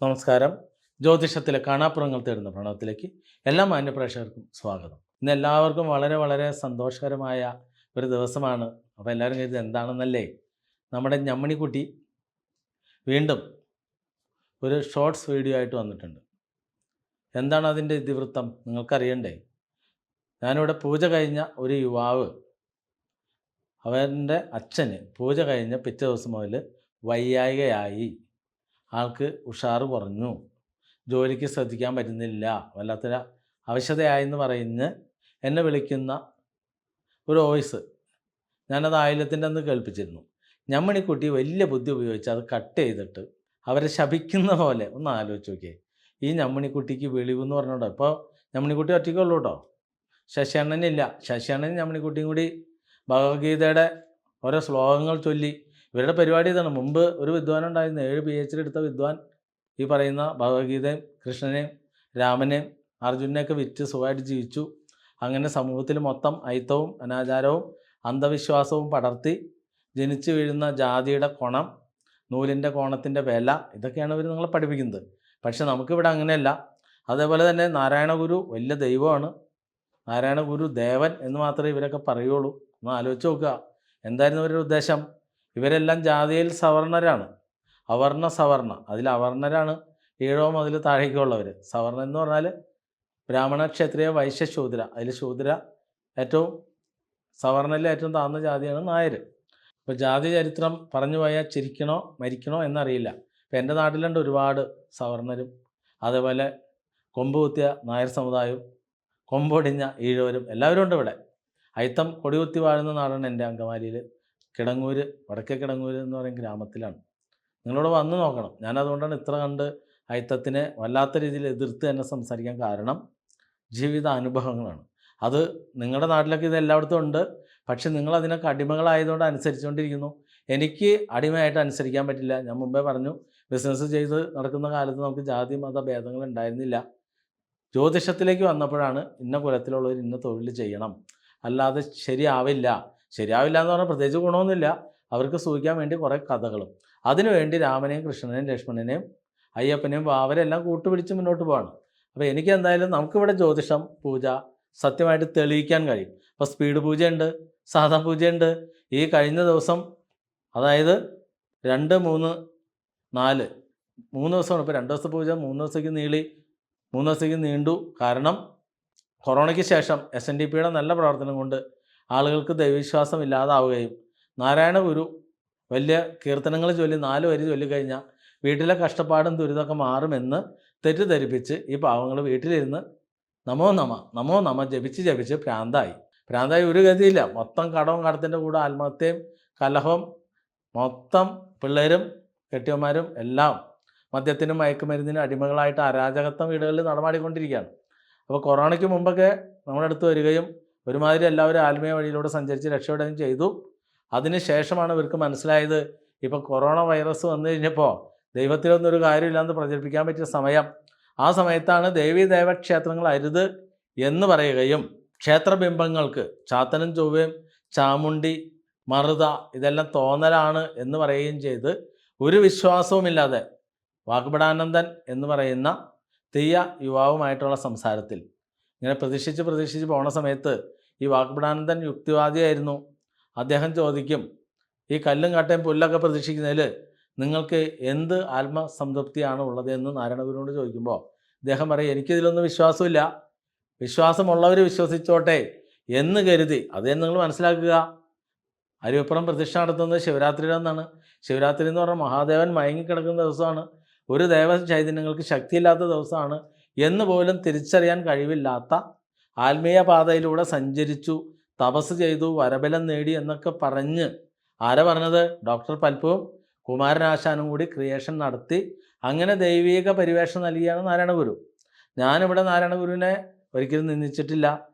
നമസ്കാരം. ജ്യോതിഷത്തിലെ കാണാപ്പുറങ്ങൾ തേടുന്ന പ്രണവത്തിലേക്ക് എല്ലാ മാന്യപ്രേക്ഷകർക്കും സ്വാഗതം. ഇന്ന് എല്ലാവർക്കും വളരെ വളരെ സന്തോഷകരമായ ഒരു ദിവസമാണ്. അപ്പോൾ എല്ലാവരും കരുതി എന്താണെന്നല്ലേ, നമ്മുടെ ഞമ്മണിക്കുട്ടി വീണ്ടും ഒരു ഷോർട്സ് വീഡിയോ ആയിട്ട് വന്നിട്ടുണ്ട്. എന്താണ് അതിൻ്റെ ഇതിവൃത്തം നിങ്ങൾക്കറിയണ്ടേ? ഞാനിവിടെ പൂജ കഴിഞ്ഞ ഒരു യുവാവ്, അവൻ്റെ അച്ഛന് പൂജ കഴിഞ്ഞ പിറ്റേ ദിവസം മുതൽ വയ്യായികയായി, ആൾക്ക് ഉഷാറ് കുറഞ്ഞു, ജോലിക്ക് ശ്രദ്ധിക്കാൻ പറ്റുന്നില്ല, വല്ലാത്തൊരു അവശതയായെന്ന് പറഞ്ഞ് എന്നെ വിളിക്കുന്ന ഒരു വോയിസ് ഞാനത് ആയില്യത്തിൻ്റെ അന്ന് കേൾപ്പിച്ചിരുന്നു. ഞമ്മണിക്കുട്ടി വലിയ ബുദ്ധി ഉപയോഗിച്ച് അത് കട്ട് ചെയ്തിട്ട് അവരെ ശപിക്കുന്ന പോലെ ഒന്ന് ആലോചിച്ച് നോക്കിയേ. ഈ ഞമ്മണിക്കുട്ടിക്ക് വെളിവെന്ന് പറഞ്ഞോട്ടോ. ഇപ്പോൾ ഞമ്മണിക്കുട്ടി ഒറ്റയ്ക്കുള്ളൂ കേട്ടോ, ശശിയണ്ണനില്ല. ശശിയണ്ണനും ഞമ്മണിക്കുട്ടിയും കൂടി ഭഗവത്ഗീതയുടെ ഓരോ ശ്ലോകങ്ങൾ ചൊല്ലി ഇവരുടെ പരിപാടി ഇതാണ്. മുമ്പ് ഒരു വിദ്വാൻ ഉണ്ടായിരുന്നു, 7 PhD എടുത്ത വിദ്വാൻ. ഈ പറയുന്ന ഭഗവത്ഗീതയും കൃഷ്ണനെയും രാമനെയും അർജുനെയൊക്കെ വിറ്റ് സുഖമായിട്ട് ജീവിച്ചു. അങ്ങനെ സമൂഹത്തിൽ മൊത്തം അയിത്തവും അനാചാരവും അന്ധവിശ്വാസവും പടർത്തി ജനിച്ചു വീഴുന്ന ജാതിയുടെ കോണം, നൂലിൻ്റെ കോണത്തിൻ്റെ വില, ഇതൊക്കെയാണ് ഇവർ നിങ്ങളെ പഠിപ്പിക്കുന്നത്. പക്ഷെ നമുക്കിവിടെ അങ്ങനെയല്ല. അതേപോലെ തന്നെ നാരായണ ഗുരു വലിയ ദൈവമാണ്, നാരായണ ഗുരു ദേവൻ എന്ന് മാത്രമേ ഇവരൊക്കെ പറയുള്ളൂ. ഒന്ന് ആലോചിച്ച് നോക്കുക, എന്തായിരുന്നു ഇവരുടെ ഉദ്ദേശം? ഇവരെല്ലാം ജാതിയിൽ സവർണരാണ്, അവർണ സവർണ. അതിൽ അവർണരാണ് ഈഴവ മുതൽ താഴേക്കുള്ളവർ. സവർണ എന്ന് പറഞ്ഞാൽ ബ്രാഹ്മണ ക്ഷത്രിയ വൈശ്യ ശൂദ്ര. അതിൽ ശൂദ്ര ഏറ്റവും, സവർണയിലെ ഏറ്റവും താഴ്ന്ന ജാതിയാണ് നായർ. ഇപ്പോൾ ജാതി ചരിത്രം പറഞ്ഞു പോയാൽ ചിരിക്കണോ മരിക്കണോ എന്നറിയില്ല. ഇപ്പം എൻ്റെ നാട്ടിലുണ്ട് ഒരുപാട് സവർണരും, അതേപോലെ കൊമ്പ് കുത്തിയ നായർ സമുദായവും കൊമ്പൊടിഞ്ഞ ഈഴവരും എല്ലാവരും ഉണ്ട് ഇവിടെ. അയിത്തം കൊടികുത്തി വാഴുന്ന നാടാണ് എൻ്റെ അങ്കമാലിയിൽ. കിടങ്ങൂര്, വടക്കേ കിടങ്ങൂര് എന്ന് പറയും ഗ്രാമത്തിലാണ്. നിങ്ങളോട് വന്ന് നോക്കണം. ഞാനതുകൊണ്ടാണ് ഇത്ര കണ്ട് അയിത്തത്തിനെ വല്ലാത്ത രീതിയിൽ എതിർത്ത് തന്നെ സംസാരിക്കാൻ കാരണം ജീവിത അനുഭവങ്ങളാണ്. അത് നിങ്ങളുടെ നാട്ടിലൊക്കെ ഇത് എല്ലായിടത്തും ഉണ്ട്. പക്ഷെ നിങ്ങളതിനൊക്കെ അടിമകളായതുകൊണ്ട് അനുസരിച്ചുകൊണ്ടിരിക്കുന്നു. എനിക്ക് അടിമയായിട്ട് അനുസരിക്കാൻ പറ്റില്ല. ഞാൻ മുമ്പേ പറഞ്ഞു, ബിസിനസ് ചെയ്ത് നടക്കുന്ന കാലത്ത് നമുക്ക് ജാതി മത ഭേദങ്ങൾ ഉണ്ടായിരുന്നില്ല. ജ്യോതിഷത്തിലേക്ക് വന്നപ്പോഴാണ് ഇന്ന കുലത്തിലുള്ളവർ ഇന്ന തൊഴിൽ ചെയ്യണം, അല്ലാതെ ശരിയാവില്ല. ശരിയാവില്ല എന്ന് പറഞ്ഞാൽ പ്രത്യേകിച്ച് ഗുണമൊന്നുമില്ല, അവർക്ക് സൂഹിക്കാൻ വേണ്ടി കുറേ കഥകളും. അതിനുവേണ്ടി രാമനെയും കൃഷ്ണനെയും ലക്ഷ്മണനെയും അയ്യപ്പനെയും അവരെല്ലാം കൂട്ടുപിടിച്ച് മുന്നോട്ട് പോവാണ്. അപ്പോൾ എനിക്ക് എന്തായാലും നമുക്കിവിടെ ജ്യോതിഷം പൂജ സത്യമായിട്ട് തെളിയിക്കാൻ കഴിയും. അപ്പോൾ സ്പീഡ് പൂജയുണ്ട്, സാധാ പൂജയുണ്ട്. ഈ കഴിഞ്ഞ ദിവസം, അതായത് 2, 3, 4 3 ദിവസമാണ്. ഇപ്പോൾ 2 ദിവസത്തെ പൂജ 3 ദിവസത്തേക്ക് നീളി, 3 ദിവസത്തേക്ക് നീണ്ടു. കാരണം കൊറോണയ്ക്ക് ശേഷം SNDPയുടെ നല്ല പ്രവർത്തനം കൊണ്ട് ആളുകൾക്ക് ദൈവവിശ്വാസം ഇല്ലാതാവുകയും നാരായണ ഗുരു വലിയ കീർത്തനങ്ങൾ ചൊല്ലി 4 വരി ചൊല്ലിക്കഴിഞ്ഞാൽ വീട്ടിലെ കഷ്ടപ്പാടും ദുരിതമൊക്കെ മാറുമെന്ന് തെറ്റിദ്ധരിപ്പിച്ച് ഈ പാവങ്ങൾ വീട്ടിലിരുന്ന് നമോ നമ നമോ നമ ജപിച്ച് ഭ്രാന്തായി ഒരു ഗതിയില്ല. മൊത്തം കടവും കടത്തിൻ്റെ കൂടെ ആത്മഹത്യയും കലഹവും, മൊത്തം പിള്ളേരും കെട്ടിയന്മാരും എല്ലാം മദ്യത്തിനും മയക്കുമരുന്നിനും അടിമകളായിട്ട് അരാജകത്വം വീടുകളിൽ നടമാടിക്കൊണ്ടിരിക്കുകയാണ്. അപ്പോൾ കൊറോണയ്ക്ക് മുമ്പൊക്കെ നമ്മുടെ അടുത്ത് വരികയും ഒരുമാതിരി എല്ലാവരും ആത്മീയ വഴിയിലൂടെ സഞ്ചരിച്ച് രക്ഷപ്പെടുകയും ചെയ്തു. അതിന് ശേഷമാണ് ഇവർക്ക് മനസ്സിലായത്, ഇപ്പോൾ കൊറോണ വൈറസ് വന്നു കഴിഞ്ഞപ്പോൾ ദൈവത്തിലൊന്നൊരു കാര്യമില്ലാന്ന് പ്രചരിപ്പിക്കാൻ പറ്റിയ സമയം. ആ സമയത്താണ് ദേവീ ദേവക്ഷേത്രങ്ങൾ അരുത് എന്ന് പറയുകയും ക്ഷേത്രബിംബങ്ങൾക്ക് ചാത്തനും ചൊവ്വയും ചാമുണ്ടി മറുത ഇതെല്ലാം തോന്നലാണ് എന്ന് പറയുകയും ചെയ്ത് ഒരു വിശ്വാസവുമില്ലാതെ വാഗ്ബടാനന്ദൻ എന്ന് പറയുന്ന തീയ യുവാവുമായിട്ടുള്ള സംസാരത്തിൽ ഇങ്ങനെ പ്രതീക്ഷിച്ച് പോണ സമയത്ത് ഈ വാഗ്ബടാനന്ദൻ യുക്തിവാദിയായിരുന്നു. അദ്ദേഹം ചോദിക്കും, ഈ കല്ലും കട്ടയും പുല്ലൊക്കെ പ്രതീക്ഷിക്കുന്നതിൽ നിങ്ങൾക്ക് എന്ത് ആത്മസംതൃപ്തിയാണ് ഉള്ളതെന്ന് നാരായണഗുരുവിനോട് ചോദിക്കുമ്പോൾ അദ്ദേഹം പറയും, എനിക്കിതിലൊന്നും വിശ്വാസമില്ല, വിശ്വാസമുള്ളവർ വിശ്വസിച്ചോട്ടെ എന്ന് കരുതി. അത് നിങ്ങൾ മനസ്സിലാക്കുക. അരുവിപ്പുറം പ്രതിഷ്ഠ നടത്തുന്നത് ശിവരാത്രിയുടെ അന്നാണ്. ശിവരാത്രി എന്ന് പറഞ്ഞാൽ മഹാദേവൻ മയങ്ങിക്കിടക്കുന്ന ദിവസമാണ്, ഒരു ദേവ ചൈതന്യങ്ങൾക്ക് ശക്തിയില്ലാത്ത ദിവസമാണ് എന്ന് പോലും തിരിച്ചറിയാൻ കഴിവില്ലാത്ത, ആത്മീയ പാതയിലൂടെ സഞ്ചരിച്ചു, തപസ് ചെയ്തു, വരബലം നേടി എന്നൊക്കെ പറഞ്ഞ് ആരാ പറഞ്ഞത്? ഡോക്ടർ പൽപ്പുവും കുമാരനാശാനും കൂടി ക്രിയേഷൻ നടത്തി അങ്ങനെ ദൈവീക പരിവേഷം നൽകിയാണ് നാരായണ ഗുരു. ഞാനിവിടെ നാരായണ ഗുരുവിനെ ഒരിക്കലും നിന്ദിച്ചിട്ടില്ല.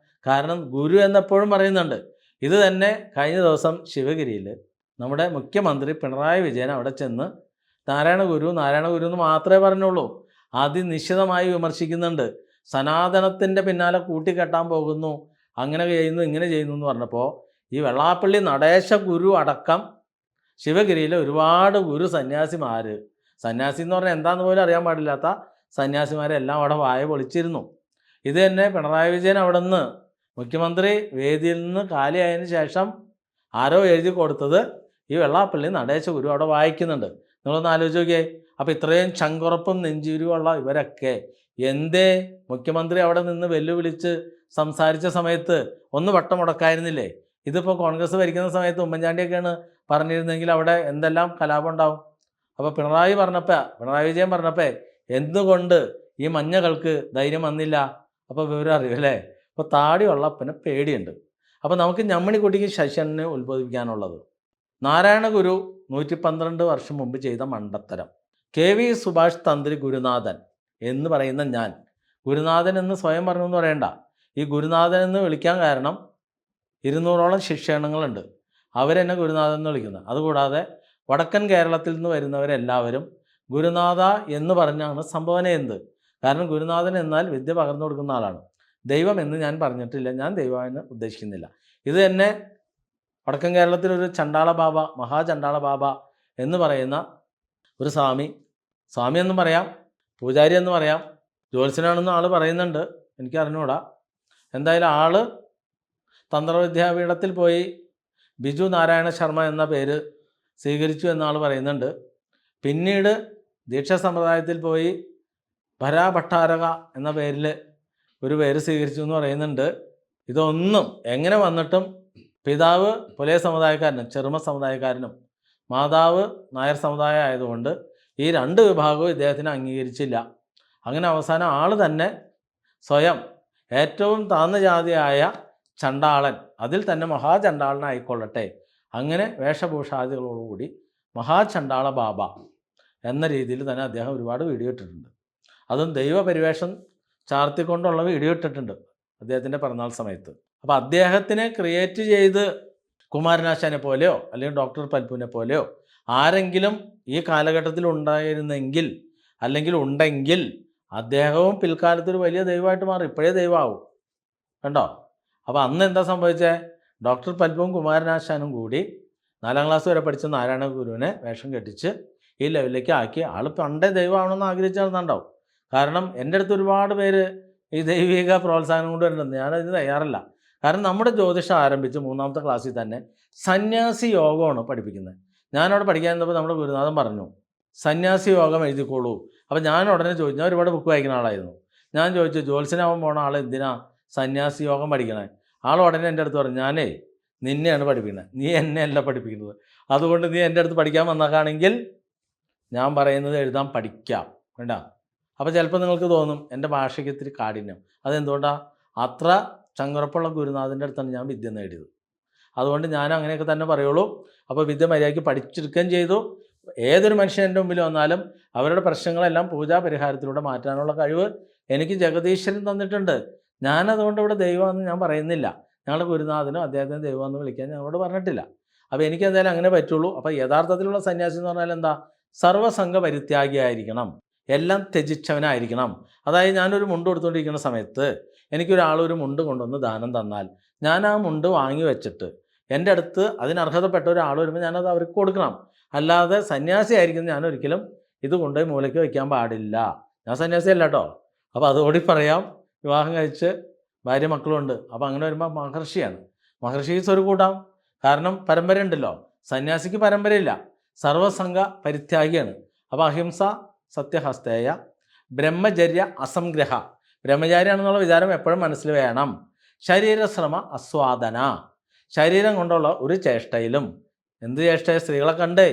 കാരണം ഗുരു എന്നെപ്പോഴും പറയുന്നുണ്ട്. ഇത് തന്നെ കഴിഞ്ഞ ദിവസം ശിവഗിരിയിൽ നമ്മുടെ മുഖ്യമന്ത്രി പിണറായി വിജയൻ അവിടെ ചെന്ന് നാരായണ ഗുരു എന്ന് മാത്രമേ പറഞ്ഞുള്ളൂ, അതിനിശ്ചിതമായി വിമർശിക്കുന്നുണ്ട്. സനാതനത്തിൻ്റെ പിന്നാലെ കൂട്ടിക്കെട്ടാൻ പോകുന്നു, അങ്ങനെ ചെയ്യുന്നു ഇങ്ങനെ ചെയ്യുന്നു എന്ന് പറഞ്ഞപ്പോൾ ഈ വെള്ളാപ്പള്ളി നടേശ ഗുരു അടക്കം ശിവഗിരിയിലെ ഒരുപാട് ഗുരു സന്യാസിമാർ സന്യാസി എന്ന് പറഞ്ഞാൽ എന്താന്ന് പോലും അറിയാൻ പാടില്ലാത്ത സന്യാസിമാരെല്ലാം അവിടെ വായ പൊളിച്ചിരുന്നു. ഇത് തന്നെ പിണറായി വിജയൻ അവിടെ നിന്ന് മുഖ്യമന്ത്രി വേദിയിൽ നിന്ന് കാലിയായതിനു ശേഷം ആരോ എഴുതി കൊടുത്തത് ഈ വെള്ളാപ്പള്ളി നടേശ ഗുരു അവിടെ വായിക്കുന്നുണ്ട്. നിങ്ങളൊന്ന് ആലോചിച്ച് നോക്കിയേ. അപ്പോൾ ഇത്രയും ചങ്കുറപ്പും നെഞ്ചുരുവുള്ള ഇവരൊക്കെ എന്തേ മുഖ്യമന്ത്രി അവിടെ നിന്ന് വെല്ലുവിളിച്ച് സംസാരിച്ച സമയത്ത് ഒന്ന് വട്ടം മുടക്കായിരുന്നില്ലേ? ഇതിപ്പോൾ കോൺഗ്രസ് ഭരിക്കുന്ന സമയത്ത് ഉമ്മൻചാണ്ടിയൊക്കെയാണ് പറഞ്ഞിരുന്നെങ്കിൽ അവിടെ എന്തെല്ലാം കലാപം ഉണ്ടാവും. അപ്പോൾ പിണറായി വിജയൻ പറഞ്ഞപ്പോൾ എന്തുകൊണ്ട് ഈ മഞ്ഞകൾക്ക് ധൈര്യം വന്നില്ല? അപ്പോൾ വിവരം അറിയും അല്ലേ? അപ്പോൾ താടിയുള്ള പിന്നെ പേടിയുണ്ട്. അപ്പോൾ നമുക്ക് ഞമ്മണിക്കുട്ടിക്ക് ശശിനെ ഉത്ബോധിപ്പിക്കാനുള്ളത്, നാരായണ ഗുരു 112 വർഷം മുമ്പ് ചെയ്ത മണ്ടത്തരം. KV സുഭാഷ് തന്ത്രി ഗുരുനാഥൻ എന്ന് പറയുന്ന ഞാൻ, ഗുരുനാഥൻ എന്ന് സ്വയം പറഞ്ഞു എന്ന് പറയണ്ട, ഈ ഗുരുനാഥൻ എന്ന് വിളിക്കാൻ കാരണം 200ഓളം ശിഷ്യഗണങ്ങളുണ്ട്, അവരെന്നെ ഗുരുനാഥൻ എന്ന് വിളിക്കുന്നത്. അതുകൂടാതെ വടക്കൻ കേരളത്തിൽ നിന്ന് വരുന്നവരെല്ലാവരും ഗുരുനാഥ എന്ന് പറഞ്ഞാണ് സംബോധന ചെയ്യുന്നത്. കാരണം ഗുരുനാഥൻ എന്നാൽ വിദ്യ പകർന്നു കൊടുക്കുന്ന ആളാണ്. ദൈവം എന്ന് ഞാൻ പറഞ്ഞിട്ടില്ല, ഞാൻ ദൈവമെന്ന് ഉദ്ദേശിക്കുന്നില്ല. ഇത് തന്നെ വടക്കൻ കേരളത്തിലൊരു ചണ്ടാള ബാബ, മഹാചണ്ടാള ബാബ എന്ന് പറയുന്ന ഒരു സ്വാമി എന്നും പറയാം, പൂജാരി എന്ന് പറയാം, ജ്യോത്സ്യനാണെന്ന് ആൾ പറയുന്നുണ്ട്, എനിക്ക് അറിഞ്ഞുകൂടാ. എന്തായാലും ആൾ തന്ത്രവിദ്യാപീഠത്തിൽ പോയി ബിജു നാരായണ ശർമ്മ എന്ന പേര് സ്വീകരിച്ചു എന്നാൾ പറയുന്നുണ്ട്. പിന്നീട് ദീക്ഷാ സമ്പ്രദായത്തിൽ പോയി ഭരാഭട്ടാരക എന്ന പേരിൽ ഒരു പേര് സ്വീകരിച്ചു എന്ന് പറയുന്നുണ്ട്. ഇതൊന്നും എങ്ങനെ വന്നിട്ടും പിതാവ് പുലയ സമുദായക്കാരനും ചെറുമ സമുദായക്കാരനും മാതാവ് നായർ സമുദായം ആയതുകൊണ്ട് ഈ രണ്ട് വിഭാഗവും ഇദ്ദേഹത്തിന് അംഗീകരിച്ചില്ല. അങ്ങനെ അവസാനം ആൾ തന്നെ സ്വയം ഏറ്റവും താഴ്ന്ന ജാതിയായ ചണ്ടാളൻ, അതിൽ തന്നെ മഹാചണ്ടാളനായിക്കൊള്ളട്ടെ, അങ്ങനെ വേഷഭൂഷാദികളോടുകൂടി മഹാചണ്ടാള ബാബ എന്ന രീതിയിൽ തന്നെ അദ്ദേഹം ഒരുപാട് വീഡിയോ ഇട്ടിട്ടുണ്ട്. അതും ദൈവപരിവേഷം ചാർത്തിക്കൊണ്ടുള്ള വീഡിയോ ഇട്ടിട്ടുണ്ട് അദ്ദേഹത്തിൻ്റെ പിറന്നാൾ സമയത്ത്. അപ്പോൾ അദ്ദേഹത്തിനെ ക്രിയേറ്റ് ചെയ്ത് കുമാരനാശാനെ പോലെയോ അല്ലെങ്കിൽ ഡോക്ടർ പൽപ്പുവിനെ പോലെയോ ആരെങ്കിലും ഈ കാലഘട്ടത്തിൽ ഉണ്ടായിരുന്നെങ്കിൽ അല്ലെങ്കിൽ ഉണ്ടെങ്കിൽ അദ്ദേഹവും പിൽക്കാലത്തൊരു വലിയ ദൈവമായിട്ട് മാറി, ഇപ്പോഴേ ദൈവമാവും. കണ്ടോ? അപ്പോൾ അന്ന് എന്താ സംഭവിച്ചത്? ഡോക്ടർ പൽപ്പുവും കുമാരനാശാനും കൂടി 4ാം ക്ലാസ് വരെ പഠിച്ച നാരായണ ഗുരുവിനെ വേഷം കെട്ടിച്ച് ഈ ലെവലിലേക്ക് ആക്കി ആൾ പണ്ടേ ദൈവമാവണമെന്ന് ആഗ്രഹിച്ച് നടന്നുണ്ടാവും. കാരണം എൻ്റെ അടുത്ത് ഒരുപാട് പേര് ഈ ദൈവിക പ്രോത്സാഹനം കൊണ്ട് വരുന്നുണ്ട്, ഞാനതിന് തയ്യാറല്ല. കാരണം നമ്മുടെ ജ്യോതിഷം ആരംഭിച്ച് 3ാമത്തെ ക്ലാസ്സിൽ തന്നെ സന്യാസി യോഗമാണ് പഠിപ്പിക്കുന്നത്. ഞാനവിടെ പഠിക്കാൻ നിന്നപ്പോൾ നമ്മുടെ ഗുരുനാഥൻ പറഞ്ഞു സന്യാസി യോഗം എഴുതിക്കോളൂ. അപ്പോൾ ഞാൻ ഉടനെ ചോദിച്ചു, ഞാൻ ഒരുപാട് ബുക്ക് വായിക്കുന്ന ആളായിരുന്നു, ഞാൻ ചോദിച്ചു ജ്യോത്സ്യനാവാൻ പോണ ആൾ എന്തിനാ സന്യാസി യോഗം പഠിക്കണേ? ആൾ ഉടനെ എൻ്റെ അടുത്ത് പറഞ്ഞു, ഞാനേ നിന്നെയാണ് പഠിപ്പിക്കുന്നത്, നീ എന്നെ അല്ല പഠിപ്പിക്കുന്നത്, അതുകൊണ്ട് നീ എൻ്റെ അടുത്ത് പഠിക്കാൻ വന്നേക്കാണെങ്കിൽ ഞാൻ പറയുന്നത് എഴുതാൻ പഠിക്കാം വേണ്ട. അപ്പോൾ ചിലപ്പോൾ നിങ്ങൾക്ക് തോന്നും എൻ്റെ ഭാഷയ്ക്ക് ഇത്തിരി കാഠിന്യം, അതെന്തുകൊണ്ടാണ്? അത്ര ചങ്കുറപ്പുള്ള ഗുരുനാഥൻ്റെ അടുത്താണ് ഞാൻ വിദ്യ നേടിയത്, അതുകൊണ്ട് ഞാൻ അങ്ങനെയൊക്കെ തന്നെ പറയുള്ളൂ. അപ്പോൾ വിദ്യ മര്യാദയ്ക്ക് പഠിച്ചെടുക്കുകയും ചെയ്തു. ഏതൊരു മനുഷ്യൻ എൻ്റെ മുമ്പിൽ വന്നാലും അവരുടെ പ്രശ്നങ്ങളെല്ലാം പൂജാ പരിഹാരത്തിലൂടെ മാറ്റാനുള്ള കഴിവ് എനിക്ക് ജഗദീശ്വരൻ തന്നിട്ടുണ്ട്. ഞാനതുകൊണ്ട് ഇവിടെ ദൈവമെന്ന് ഞാൻ പറയുന്നില്ല, ഞങ്ങളുടെ ഗുരുനാഥനും അദ്ദേഹത്തിന് ദൈവമെന്ന് വിളിക്കാൻ ഞങ്ങളോട് പറഞ്ഞിട്ടില്ല. അപ്പോൾ എനിക്ക് എന്തായാലും അങ്ങനെ പറ്റുള്ളൂ. അപ്പോൾ യഥാർത്ഥത്തിലുള്ള സന്യാസി എന്ന് പറഞ്ഞാൽ എന്താ? സർവ്വസംഘ പരിത്യാഗിയായിരിക്കണം, എല്ലാം ത്യജിച്ചവനായിരിക്കണം. അതായത് ഞാനൊരു മുണ്ട് കൊടുത്തുകൊണ്ടിരിക്കുന്ന സമയത്ത് എനിക്കൊരാളൊരു മുണ്ട് കൊണ്ടുവന്ന് ദാനം തന്നാൽ ഞാൻ ആ മുണ്ട് വാങ്ങി വെച്ചിട്ട് എൻ്റെ അടുത്ത് അതിനർഹതപ്പെട്ട ഒരാൾ വരുമ്പോൾ ഞാനത് അവർക്ക് കൊടുക്കണം. അല്ലാതെ സന്യാസി ആയിരിക്കുന്ന ഞാൻ ഒരിക്കലും ഇത് കൊണ്ടുപോയി മൂലയ്ക്ക് വയ്ക്കാൻ പാടില്ല. ഞാൻ സന്യാസി അല്ല കേട്ടോ. അപ്പോൾ അതുകൂടി പറയാം. വിവാഹം കഴിച്ച് ഭാര്യ മക്കളുണ്ട്. അപ്പോൾ അങ്ങനെ വരുമ്പോൾ മഹർഷിയാണ്. മഹർഷിക്ക് സ്വരുക്കൂട്ടാം, കാരണം പരമ്പര ഉണ്ടല്ലോ. സന്യാസിക്ക് പരമ്പരയില്ല, സർവസംഘ പരിത്യാഗിയാണ്. അപ്പോൾ അഹിംസ സത്യഹസ്തേയ, ബ്രഹ്മചര്യ അസംഗ്രഹ, ബ്രഹ്മചാരിയാണെന്നുള്ള വിചാരം എപ്പോഴും മനസ്സിൽ വേണം. ശരീരശ്രമ അസ്വാദന, ശരീരം കൊണ്ടുള്ള ഒരു ചേഷ്ടയിലും, എന്ത് ചേഷ്ടയോ സ്ത്രീകളെ കണ്ടേ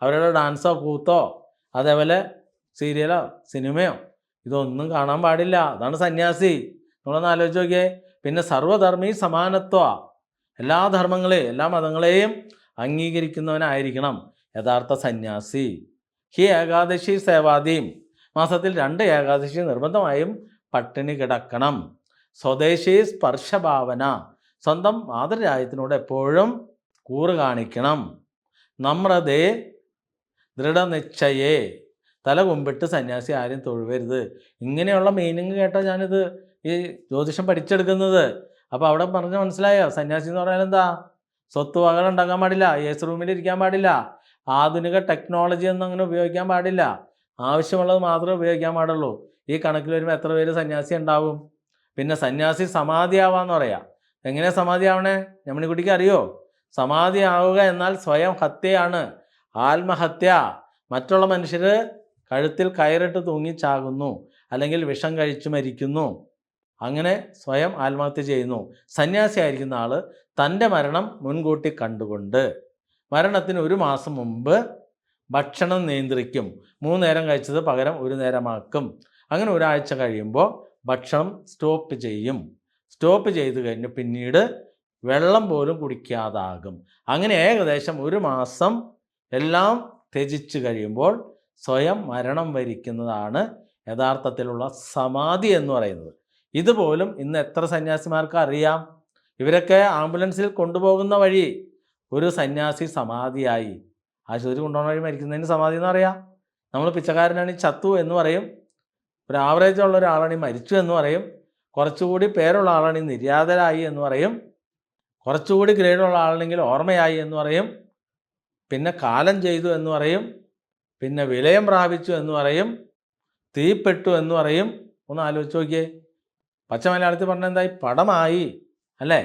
അവരുടെ ഡാൻസോ കൂത്തോ അതേപോലെ സീരിയലോ സിനിമയോ ഇതൊന്നും കാണാൻ പാടില്ല. അതാണ് സന്യാസി. നമ്മളൊന്ന് ആലോചിച്ച് നോക്കിയേ. പിന്നെ സർവ്വധർമ്മീ സമാനത്വ, എല്ലാ ധർമ്മങ്ങളെയും എല്ലാ മതങ്ങളെയും അംഗീകരിക്കുന്നവനായിരിക്കണം യഥാർത്ഥ സന്യാസി. ഹി ഏകാദശി സേവാദീം, മാസത്തിൽ 2 ഏകാദശി നിർബന്ധമായും പട്ടിണി കിടക്കണം. സ്വദേശി സ്പർശഭാവന, സ്വന്തം മാതൃരാജ്യത്തിനോട് എപ്പോഴും കൂറ് കാണിക്കണം. നമ്രതേ ദൃഢനിശ്ചയേ, തല കുമ്പിട്ട് സന്യാസി ആരും തൊഴുവരുത്. ഇങ്ങനെയുള്ള മീനിങ് കേട്ടോ ഞാനിത് ഈ ജ്യോതിഷം പഠിച്ചെടുക്കുന്നത്. അപ്പോൾ അവിടെ പറഞ്ഞ് മനസ്സിലായോ? സന്യാസി എന്ന് പറഞ്ഞാൽ എന്താ? സ്വത്ത് വകകൾ ഉണ്ടാക്കാൻ പാടില്ല, AC റൂമിൽ ഇരിക്കാൻ പാടില്ല, ആധുനിക ടെക്നോളജി ഒന്നും അങ്ങനെ ഉപയോഗിക്കാൻ പാടില്ല, ആവശ്യമുള്ളത് മാത്രമേ ഉപയോഗിക്കാൻ പാടുള്ളൂ. ഈ കണക്കിൽ വരുമ്പോൾ എത്ര പേര് സന്യാസി ഉണ്ടാവും? പിന്നെ സന്യാസി സമാധിയാവാന്ന് പറയാം. എങ്ങനെ സമാധിയാവണേ? ഞമ്മണിക്കുട്ടിക്ക് അറിയോ? സമാധിയാവുക എന്നാൽ സ്വയം ഹത്യയാണ്, ആത്മഹത്യ. മറ്റുള്ള മനുഷ്യർ കഴുത്തിൽ കയറിട്ട് തൂങ്ങിച്ചാകുന്നു, അല്ലെങ്കിൽ വിഷം കഴിച്ചു മരിക്കുന്നു, അങ്ങനെ സ്വയം ആത്മഹത്യ ചെയ്യുന്നു. സന്യാസി ആയിരിക്കുന്ന ആൾ തൻ്റെ മരണം മുൻകൂട്ടി കണ്ടുകൊണ്ട് മരണത്തിന് 1 മാസം മുമ്പ് ഭക്ഷണം നിയന്ത്രിക്കും. 3 നേരം കഴിച്ചത് പകരം 1 നേരമാക്കും. അങ്ങനെ ഒരാഴ്ച കഴിയുമ്പോൾ ഭക്ഷണം സ്റ്റോപ്പ് ചെയ്യും. സ്റ്റോപ്പ് ചെയ്ത് കഴിഞ്ഞ് പിന്നീട് വെള്ളം പോലും കുടിക്കാതാകും. അങ്ങനെ ഏകദേശം 1 മാസം എല്ലാം ത്യജിച്ച് കഴിയുമ്പോൾ സ്വയം മരണം വരിക്കുന്നതാണ് യഥാർത്ഥത്തിലുള്ള സമാധി എന്ന് പറയുന്നത്. ഇതുപോലും ഇന്ന് എത്ര സന്യാസിമാർക്ക് അറിയാം? ഇവരൊക്കെ ആംബുലൻസിൽ കൊണ്ടുപോകുന്ന വഴി ഒരു സന്യാസി സമാധിയായി, ആശുപത്രി കൊണ്ടുപോകുന്ന വഴി മരിക്കുന്നതിന് സമാധി എന്ന് പറയാം. നമ്മൾ പിച്ചക്കാരനാണ് ചത്തു എന്ന് പറയും, ഒരു ആവറേജ് ഉള്ള ഒരാളാണ് മരിച്ചു എന്ന് പറയും, കുറച്ചുകൂടി പേരുള്ള ആളാണ് നിര്യാതരായി എന്ന് പറയും, കുറച്ചുകൂടി ഗ്രേഡുള്ള ആളാണെങ്കിൽ ഓർമ്മയായി എന്ന് പറയും, പിന്നെ കാലം ചെയ്തു എന്ന് പറയും, പിന്നെ വിലയം പ്രാപിച്ചു എന്ന് പറയും, തീപ്പെട്ടു എന്ന് പറയും. ഒന്ന് ആലോചിച്ച് നോക്കിയേ. പച്ച മലയാളത്തിൽ പറഞ്ഞാൽ എന്തായി? പടമായി അല്ലേ?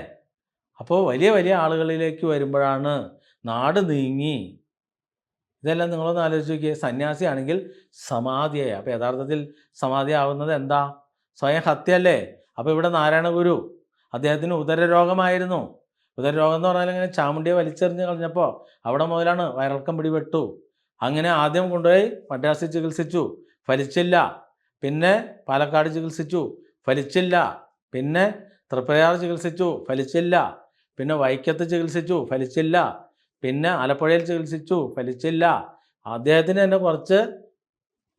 അപ്പോൾ വലിയ വലിയ ആളുകളിലേക്ക് വരുമ്പോഴാണ് നാട് നീങ്ങി. ഇതെല്ലാം നിങ്ങളൊന്ന് ആലോചിച്ച് നോക്കിയേ. സന്യാസി ആണെങ്കിൽ സമാധിയായി. അപ്പോൾ യഥാർത്ഥത്തിൽ സമാധി ആവുന്നത് എന്താ? സ്വയം ഹത്യയല്ലേ? അപ്പോൾ ഇവിടെ നാരായണ ഗുരു, അദ്ദേഹത്തിന് ഉദരരോഗമായിരുന്നു. ഉദരരോഗം എന്ന് പറഞ്ഞാൽ ഇങ്ങനെ ചാമുണ്ടിയെ വലിച്ചെറിഞ്ഞ് കളഞ്ഞപ്പോൾ അവിടെ മുതലാണ് വയറിളക്കം പിടിപെട്ടു. അങ്ങനെ ആദ്യം കൊണ്ടുപോയി മദ്രാസിൽ ചികിത്സിച്ചു, ഫലിച്ചില്ല. പിന്നെ പാലക്കാട് ചികിത്സിച്ചു, ഫലിച്ചില്ല. പിന്നെ തൃപ്രയാർ ചികിത്സിച്ചു, ഫലിച്ചില്ല. പിന്നെ വൈക്കത്ത് ചികിത്സിച്ചു, ഫലിച്ചില്ല. പിന്നെ ആലപ്പുഴയിൽ ചികിത്സിച്ചു, ഫലിച്ചില്ല. അദ്ദേഹത്തിന് തന്നെ കുറച്ച്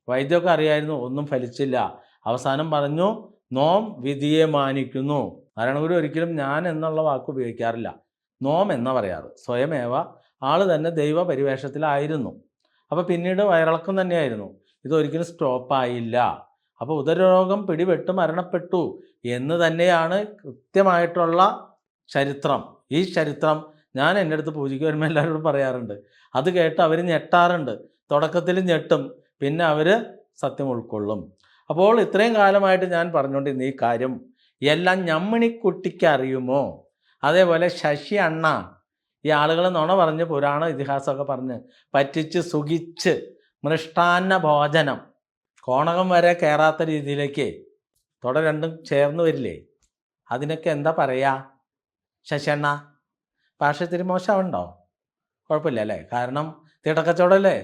വൈദ്യമൊക്കെ അറിയായിരുന്നു, ഒന്നും ഫലിച്ചില്ല. അവസാനം പറഞ്ഞു, നോം വിധിയെ മാനിക്കുന്നു. നാരായണഗുരു ഒരിക്കലും ഞാൻ എന്നുള്ള വാക്ക് ഉപയോഗിക്കാറില്ല, നോം എന്നാ പറയാറ്. സ്വയമേവ ആൾ തന്നെ ദൈവ പരിവേഷത്തിലായിരുന്നു. അപ്പോൾ പിന്നീട് വയറിളക്കം തന്നെയായിരുന്നു. ഇതൊരിക്കലും സ്റ്റോപ്പായില്ല. അപ്പോൾ ഉദരരോഗം പിടിപെട്ട് മരണപ്പെട്ടു എന്ന് തന്നെയാണ് കൃത്യമായിട്ടുള്ള ചരിത്രം. ഈ ചരിത്രം ഞാൻ എൻ്റെ അടുത്ത് പൂജയ്ക്ക് വരുമ്പോൾ എല്ലാവരോടും പറയാറുണ്ട്. അത് കേട്ട് അവർ ഞെട്ടാറുണ്ട്. തുടക്കത്തിൽ ഞെട്ടും, പിന്നെ അവർ സത്യം ഉൾക്കൊള്ളും. അപ്പോൾ ഇത്രയും കാലമായിട്ട് ഞാൻ പറഞ്ഞുകൊണ്ടിരുന്ന ഈ കാര്യം എല്ലാം ഞമ്മണിക്കുട്ടിക്ക് അറിയുമോ? അതേപോലെ ശശി അണ്ണ ഈ ആളുകൾ നുണ പറഞ്ഞ് പുരാണ ഇതിഹാസമൊക്കെ പറഞ്ഞ് പറ്റിച്ച് സുഖിച്ച് മൃഷ്ടാന്ന ഭോജനം കോണകം വരെ കയറാത്ത രീതിയിലേക്ക് തുട രണ്ടും ചേർന്ന് വരില്ലേ? അതിനൊക്കെ എന്താ പറയുക? ശശിയണ്ണ ഭാഷ ഇത്തിരി മോശമുണ്ടോ? കുഴപ്പമില്ല അല്ലേ? കാരണം തീട്ടക്കച്ചവടമല്ലേ?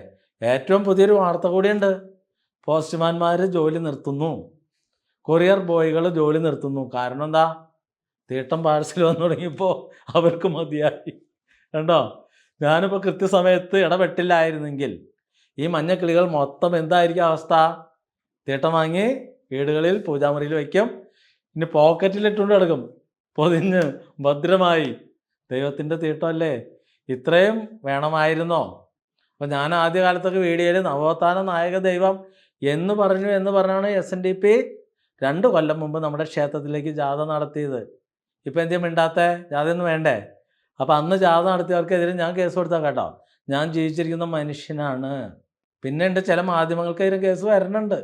ഏറ്റവും പുതിയൊരു വാർത്ത കൂടിയുണ്ട്. പോസ്റ്റ്മാൻമാർ ജോലി നിർത്തുന്നു, കൊറിയർ ബോയ്കൾ ജോലി നിർത്തുന്നു. കാരണം എന്താ? തീട്ടം പാഴ്സൽ വന്നു തുടങ്ങിയപ്പോൾ അവർക്ക് മതിയായി. കണ്ടോ? ഞാനിപ്പോൾ കൃത്യസമയത്ത് ഇടപെട്ടില്ലായിരുന്നെങ്കിൽ ഈ മഞ്ഞക്കിളികൾ മൊത്തം എന്തായിരിക്കും അവസ്ഥ? തീട്ടം വാങ്ങി വീടുകളിൽ പൂജാമുറിയിൽ വയ്ക്കും, ഇനി പോക്കറ്റിലിട്ടുകൊണ്ട് കിടക്കും പൊതിഞ്ഞ് ഭദ്രമായി. ദൈവത്തിൻ്റെ തീട്ടമല്ലേ? ഇത്രയും വേണമായിരുന്നോ? അപ്പോൾ ഞാൻ ആദ്യകാലത്തൊക്കെ വീഡിയോയിൽ നവോത്ഥാന നായക ദൈവം എന്ന് പറഞ്ഞാണ് SNDP 2 കൊല്ലം മുമ്പ് നമ്മുടെ ക്ഷേത്രത്തിലേക്ക് ജാഥ നടത്തിയത്. ഇപ്പം എന്തിനാ മിണ്ടാത്ത? ജാഥയൊന്നും വേണ്ടേ? അപ്പോൾ അന്ന് ജാഥ നടത്തിയവർക്കെതിരെ ഞാൻ കേസ് കൊടുത്താൽ കേട്ടോ, ഞാൻ ജീവിച്ചിരിക്കുന്ന മനുഷ്യനാണ്. പിന്നെ ഉണ്ട് ചില മാധ്യമങ്ങൾക്കെതിരെ കേസ് വരണുണ്ട്.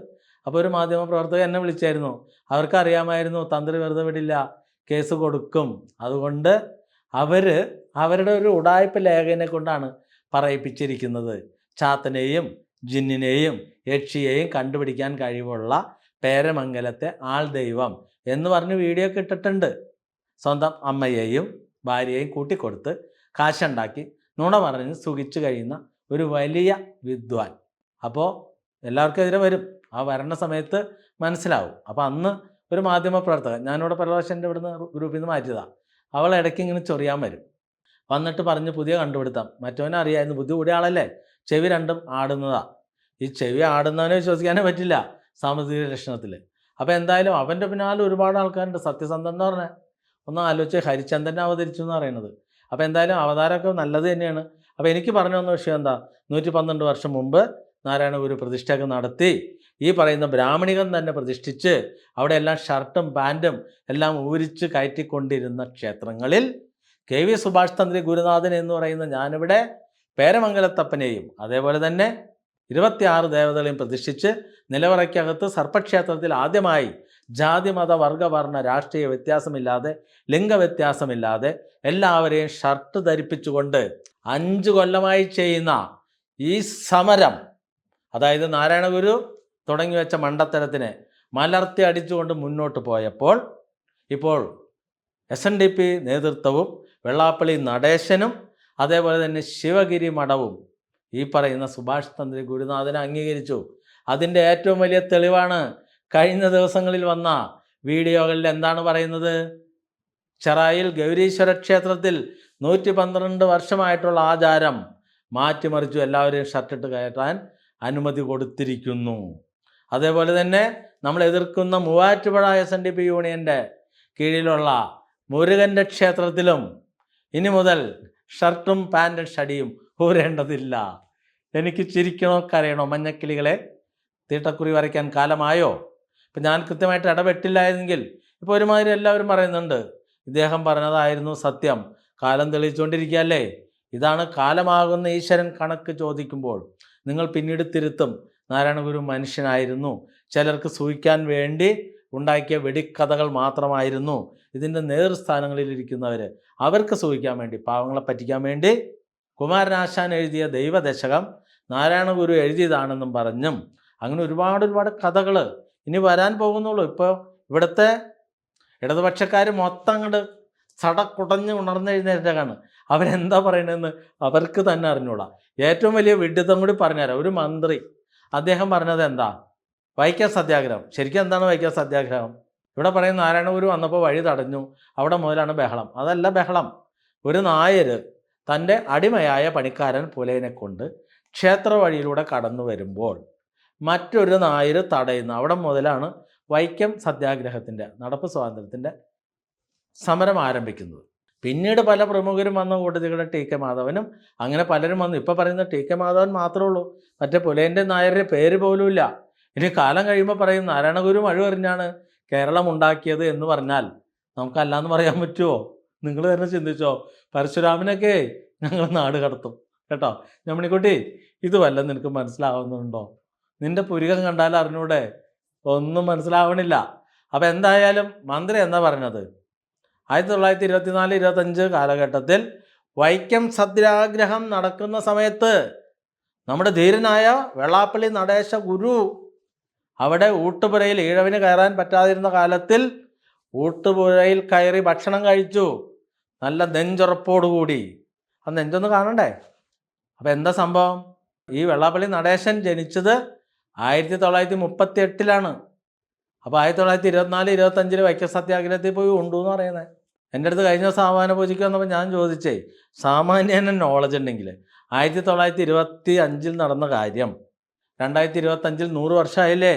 അപ്പോൾ ഒരു മാധ്യമ പ്രവർത്തകൻ എന്നെ വിളിച്ചായിരുന്നു. അവർക്കറിയാമായിരുന്നു തന്ത്രി വെറുതെ വിടില്ല, കേസ് കൊടുക്കും. അതുകൊണ്ട് അവരുടെ ഒരു ഉടായ്പ ലേഖനെ കൊണ്ടാണ് പറയിപ്പിച്ചിരിക്കുന്നത്. ചാത്തനെയും ജിന്നിനെയും യക്ഷിയെയും കണ്ടുപിടിക്കാൻ കഴിവുള്ള പേരമംഗലത്തെ ആൾ ദൈവം എന്ന് പറഞ്ഞ് വീഡിയോ ഒക്കെ ഇട്ടിട്ടുണ്ട്. സ്വന്തം അമ്മയെയും ഭാര്യയെയും കൂട്ടിക്കൊടുത്ത് കാശുണ്ടാക്കി നുണ പറഞ്ഞ് സുഖിച്ചു കഴിയുന്ന ഒരു വലിയ വിദ്വാൻ. അപ്പോൾ എല്ലാവർക്കും എതിരെ വരും. ആ വരണ സമയത്ത് മനസ്സിലാവും. അപ്പോൾ അന്ന് ഒരു മാധ്യമ പ്രവർത്തകൻ, ഞാനിവിടെ പ്രഭാഷൻ്റെ ഇവിടുന്ന് ഗ്രൂപ്പിൽ നിന്ന് മാറ്റിയതാണ്, അവൾ ഇടയ്ക്ക് ഇങ്ങനെ ചൊറിയാൻ വരും. വന്നിട്ട് പറഞ്ഞ് പുതിയ കണ്ടുപിടുത്തം. മറ്റവനെ അറിയാമായിരുന്നു, ബുദ്ധി കൂടിയ ആളല്ലേ, ചെവി രണ്ടും ആടുന്നതാണ്. ഈ ചെവി ആടുന്നവനെ വിശ്വസിക്കാനേ പറ്റില്ല സാമ്പത്തിക ലക്ഷണത്തിൽ. അപ്പോൾ എന്തായാലും അവൻ്റെ പിന്നാലെ ഒരുപാട് ആൾക്കാരുണ്ട്. സത്യസന്ധൻ എന്ന് പറഞ്ഞാൽ ഒന്ന് ആലോചിച്ച് ഹരിചന്ദ്രനെ അവതരിച്ചു എന്ന് പറയുന്നത്. അപ്പോൾ എന്തായാലും അവതാരമൊക്കെ നല്ലത് തന്നെയാണ്. അപ്പോൾ എനിക്ക് പറഞ്ഞു തന്ന വിഷയം എന്താ? 112 വർഷം മുമ്പ് നാരായണ ഗുരു പ്രതിഷ്ഠയൊക്കെ നടത്തി, ഈ പറയുന്ന ബ്രാഹ്മണികം തന്നെ പ്രതിഷ്ഠിച്ച് അവിടെ എല്ലാം ഷർട്ടും പാൻറ്റും എല്ലാം ഊരിച്ച് കയറ്റിക്കൊണ്ടിരുന്ന ക്ഷേത്രങ്ങളിൽ KV സുഭാഷ് തന്ത്രി ഗുരുനാഥൻ എന്ന് പറയുന്ന ഞാനിവിടെ പേരമംഗലത്തപ്പനെയും അതേപോലെ തന്നെ 26 ദേവതകളെയും പ്രതിഷ്ഠിച്ച് നിലവറയ്ക്കകത്ത് സർപ്പക്ഷേത്രത്തിൽ ആദ്യമായി ജാതി മത വർഗ വർണ്ണ രാഷ്ട്രീയ വ്യത്യാസമില്ലാതെ ലിംഗവ്യത്യാസമില്ലാതെ എല്ലാവരെയും ഷർട്ട് ധരിപ്പിച്ചുകൊണ്ട് 5 കൊല്ലമായി ചെയ്യുന്ന ഈ സമരം, അതായത് നാരായണഗുരു തുടങ്ങി വെച്ച മണ്ടത്തരത്തിനെ മലർത്തി അടിച്ചുകൊണ്ട് മുന്നോട്ട് പോയപ്പോൾ ഇപ്പോൾ SNDP നേതൃത്വവും വെള്ളാപ്പള്ളി നടേശനും അതേപോലെ തന്നെ ശിവഗിരി മഠവും ഈ പറയുന്ന സുഭാഷ് തന്ത്രി ഗുരുനാഥനെ അംഗീകരിച്ചു. അതിൻ്റെ ഏറ്റവും വലിയ തെളിവാണ് കഴിഞ്ഞ ദിവസങ്ങളിൽ വന്ന വീഡിയോകളിൽ എന്താണ് പറയുന്നത്? ചെറായിൽ ഗൗരീശ്വര ക്ഷേത്രത്തിൽ 112 വർഷമായിട്ടുള്ള ആചാരം മാറ്റിമറിച്ചു, എല്ലാവരെയും ഷർട്ടിട്ട് കയറ്റാൻ അനുമതി കൊടുത്തിരിക്കുന്നു. അതേപോലെ തന്നെ നമ്മൾ എതിർക്കുന്ന മൂവാറ്റുപുഴ SNDP യൂണിയൻ്റെ കീഴിലുള്ള മുരുകൻ്റെ ക്ഷേത്രത്തിലും ഇനി മുതൽ ഷർട്ടും പാൻറ്റും ഷടിയും ഊരേണ്ടതില്ല. എനിക്ക് ചിരിക്കണോ കരയണോ? മഞ്ഞക്കിളികളെ തീട്ടക്കുറി വരയ്ക്കാൻ കാലമായോ? ഇപ്പം ഞാൻ കൃത്യമായിട്ട് ഇടപെട്ടില്ലായിരുന്നെങ്കിൽ ഇപ്പോൾ ഒരുമാതിരി എല്ലാവരും പറയുന്നുണ്ട് ഇദ്ദേഹം പറഞ്ഞതായിരുന്നു സത്യം. കാലം തെളിയിച്ചുകൊണ്ടിരിക്കുകയല്ലേ. ഇതാണ് കാലമാകുന്ന ഈശ്വരൻ കണക്ക് ചോദിക്കുമ്പോൾ നിങ്ങൾ പിന്നീട് തിരുത്തും. നാരായണഗുരു മനുഷ്യനായിരുന്നു, ചിലർക്ക് സൂഹിക്കാൻ വേണ്ടി ഉണ്ടാക്കിയ വെടിക്കഥകൾ മാത്രമായിരുന്നു. ഇതിൻ്റെ നേതൃസ്ഥാനങ്ങളിലിരിക്കുന്നവർ അവർക്ക് സൂഹിക്കാൻ വേണ്ടി, പാവങ്ങളെ പറ്റിക്കാൻ വേണ്ടി കുമാരനാശാൻ എഴുതിയ ദൈവദശകം നാരായണഗുരു എഴുതിയതാണെന്നും പറഞ്ഞും അങ്ങനെ ഒരുപാട് കഥകൾ ഇനി വരാൻ പോകുന്നുള്ളൂ. ഇപ്പോൾ ഇവിടുത്തെ ഇടതുപക്ഷക്കാർ മൊത്തം അങ്ങോട്ട് സടക്കുടഞ്ഞ് ഉണർന്നെഴുന്നേറ്റാണ്. അവരെന്താ പറയണതെന്ന് അവർക്ക് തന്നെ അറിഞ്ഞൂടാ. ഏറ്റവും വലിയ വിഡ്ഢിത്തം കൂടി പറഞ്ഞുതരാം. ഒരു മന്ത്രി അദ്ദേഹം പറഞ്ഞത് എന്താ? വൈക്കം സത്യാഗ്രഹം. ശരിക്കും എന്താണ് വൈക്കം സത്യാഗ്രഹം? ഇവിടെ പറയുന്ന നാരായണഗുരു വന്നപ്പോൾ വഴി തടഞ്ഞു, അവിടെ മുതലാണ് ബഹളം. അതല്ല ബഹളം. ഒരു നായർ തൻ്റെ അടിമയായ പണിക്കാരൻ പുലയനെ കൊണ്ട് ക്ഷേത്ര വഴിയിലൂടെ കടന്നു വരുമ്പോൾ മറ്റൊരു നായർ തടയുന്നു. അവിടെ മുതലാണ് വൈക്കം സത്യാഗ്രഹത്തിൻ്റെ, നടപ്പ് സ്വാതന്ത്ര്യത്തിൻ്റെ സമരം ആരംഭിക്കുന്നത്. പിന്നീട് പല പ്രമുഖരും വന്ന കൂട്ടത്തിലുള്ള TK മാധവനും അങ്ങനെ പലരും വന്നു. ഇപ്പോൾ പറയുന്ന TK മാധവൻ മാത്രമേ ഉള്ളൂ, മറ്റേ പുലയൻ്റെ നായരുടെ പേര് പോലുമില്ല. ഇനി കാലം കഴിയുമ്പോൾ പറയും നാരായണഗുരു മഴുവെറിഞ്ഞാണ് കേരളം ഉണ്ടാക്കിയത് എന്ന് പറഞ്ഞാൽ നമുക്കല്ലാന്ന് പറയാൻ പറ്റുമോ? നിങ്ങൾ തന്നെ ചിന്തിച്ചോ. പരശുരാമനൊക്കെ ഞങ്ങൾ നാട് കടത്തും കേട്ടോ. ഞമ്മണിക്കുട്ടി, ഇത് വല്ല നിനക്ക് മനസ്സിലാവുന്നുണ്ടോ? നിൻ്റെ പുരികം കണ്ടാൽ അറിഞ്ഞൂടെ? ഒന്നും മനസ്സിലാവണില്ല. അപ്പോൾ എന്തായാലും മന്ത്രി എന്താ പറഞ്ഞത്? 1924-25 കാലഘട്ടത്തിൽ വൈക്കം സത്യാഗ്രഹം നടക്കുന്ന സമയത്ത് നമ്മുടെ ധീരനായ വെള്ളാപ്പള്ളി നടേശ ഗുരു അവിടെ ഊട്ടുപുരയിൽ ഈഴവിന് കയറാൻ പറ്റാതിരുന്ന കാലത്തിൽ ഊട്ടുപുരയിൽ കയറി ഭക്ഷണം കഴിച്ചു, നല്ല നെഞ്ചുറപ്പോടുകൂടി. ആ നെഞ്ചൊന്ന് കാണണ്ടേ? അപ്പോൾ എന്താ സംഭവം? ഈ വെള്ളാപ്പള്ളി നടേശൻ ജനിച്ചത് 1938-ലാണ്. അപ്പോൾ 1924-25 വൈക്കം സത്യാഗ്രഹത്തിൽ പോയി ഉണ്ടെന്ന് പറയുന്നത്. എൻ്റെ അടുത്ത് കഴിഞ്ഞ ദിവസം ആഹ്വാന പൂജയ്ക്ക് വന്നപ്പോൾ ഞാൻ ചോദിച്ചേ, സാമാന്യന നോളജ് ഉണ്ടെങ്കിൽ 1925 നടന്ന കാര്യം 2025 100 വർഷമായില്ലേ?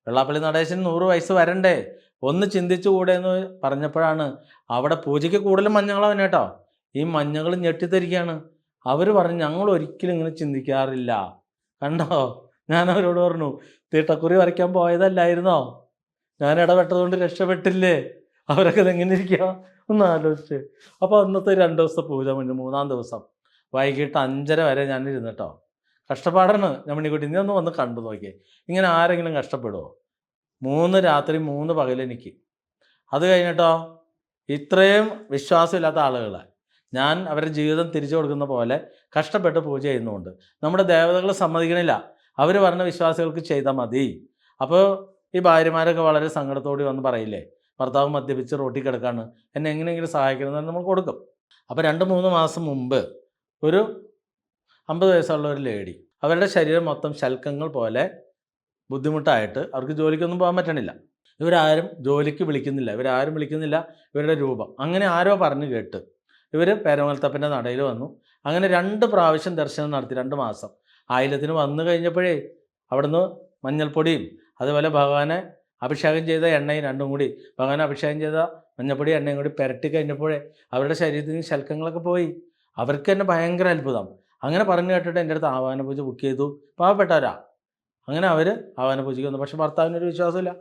വെള്ളാപ്പള്ളി നടേശന് 100 വയസ്സ് വരണ്ടേ? ഒന്ന് ചിന്തിച്ചുകൂടെ എന്ന് പറഞ്ഞപ്പോഴാണ് അവിടെ പൂജയ്ക്ക് കൂടുതലും മഞ്ഞങ്ങളവൻ കേട്ടോ. ഈ മഞ്ഞങ്ങൾ ഞെട്ടിത്തിരിക്കുകയാണ്. അവർ പറഞ്ഞു ഞങ്ങൾ ഒരിക്കലും ഇങ്ങനെ ചിന്തിക്കാറില്ല. കണ്ടോ? ഞാൻ അവരോട് പറഞ്ഞു തീട്ടക്കുറി വരയ്ക്കാൻ പോയതല്ലായിരുന്നോ? ഞാൻ ഇടപെട്ടതുകൊണ്ട് രക്ഷപ്പെട്ടില്ലേ? അവരൊക്കെ ഇതെങ്ങനെ ഇരിക്കുക ഒന്ന് ആലോചിച്ച്. അപ്പോൾ അന്നത്തെ 2 ദിവസത്തെ പൂജ മുന്നേ 3-ാം ദിവസം വൈകിട്ട് 5:30 വരെ ഞാൻ ഇരുന്നിട്ടോ. കഷ്ടപ്പാടാണ്. ഞമ്മണിക്കുട്ടി, നീ ഒന്ന് വന്ന് കണ്ടു നോക്കിയേ. ഇങ്ങനെ ആരെങ്കിലും കഷ്ടപ്പെടുമോ? 3 രാത്രി 3 പകൽ എനിക്ക്. അത് കഴിഞ്ഞിട്ടോ ഇത്രയും വിശ്വാസമില്ലാത്ത ആളുകളെ ഞാൻ അവരുടെ ജീവിതം തിരിച്ചു കൊടുക്കുന്ന പോലെ കഷ്ടപ്പെട്ട് പൂജ ചെയ്യുന്നുണ്ട്. നമ്മുടെ ദേവതകൾ സമ്മതിക്കണില്ല. അവർ പറഞ്ഞ വിശ്വാസികൾക്ക് ചെയ്താൽ മതി. അപ്പോൾ ഈ ഭാര്യമാരൊക്കെ വളരെ സങ്കടത്തോടെ വന്ന് പറയില്ലേ, ഭർത്താവ് മദ്യപിച്ച് റോട്ടിൽ കിടക്കാണ്, എന്നെ എങ്ങനെയെങ്കിലും സഹായിക്കണമെന്ന് നമ്മൾ കൊടുക്കും. അപ്പോൾ 2-3 മാസം മുമ്പ് ഒരു 50 വയസ്സുള്ള ഒരു ലേഡി, അവരുടെ ശരീരം മൊത്തം ശൽക്കങ്ങൾ പോലെ ബുദ്ധിമുട്ടായിട്ട് അവർക്ക് ജോലിക്കൊന്നും പോകാൻ പറ്റണില്ല. ഇവരാരും ജോലിക്ക് വിളിക്കുന്നില്ല, ഇവരാരും വിളിക്കുന്നില്ല ഇവരുടെ രൂപം. അങ്ങനെ ആരോ പറഞ്ഞു കേട്ട് ഇവർ പേരമംഗലത്തപ്പൻ്റെ നടയിൽ വന്നു. അങ്ങനെ 2 പ്രാവശ്യം ദർശനം നടത്തി 2 മാസം. ആയില്യത്തിന് വന്നു കഴിഞ്ഞപ്പോഴേ അവിടുന്ന് മഞ്ഞൾപ്പൊടിയും അതുപോലെ ഭഗവാനെ അഭിഷേകം ചെയ്ത എണ്ണയും രണ്ടും കൂടി, ഭഗവാനെ അഭിഷേകം ചെയ്ത മഞ്ഞൾപ്പൊടി എണ്ണയും കൂടി പുരട്ടി കഴിഞ്ഞപ്പോഴേ അവരുടെ ശരീരത്തിൽ നിന്ന് ശൽക്കങ്ങളൊക്കെ പോയി. അവർക്ക് തന്നെ ഭയങ്കര അത്ഭുതം. അങ്ങനെ പറഞ്ഞു കേട്ടിട്ട് എൻ്റെ അടുത്ത് ആവാഹന പൂജ ബുക്ക് ചെയ്തു. പാവപ്പെട്ടവരാ. അങ്ങനെ അവർ ആവാഹന പൂജയ്ക്ക് വന്നു. പക്ഷെ ഭർത്താവിനൊരു വിശ്വാസമില്ല,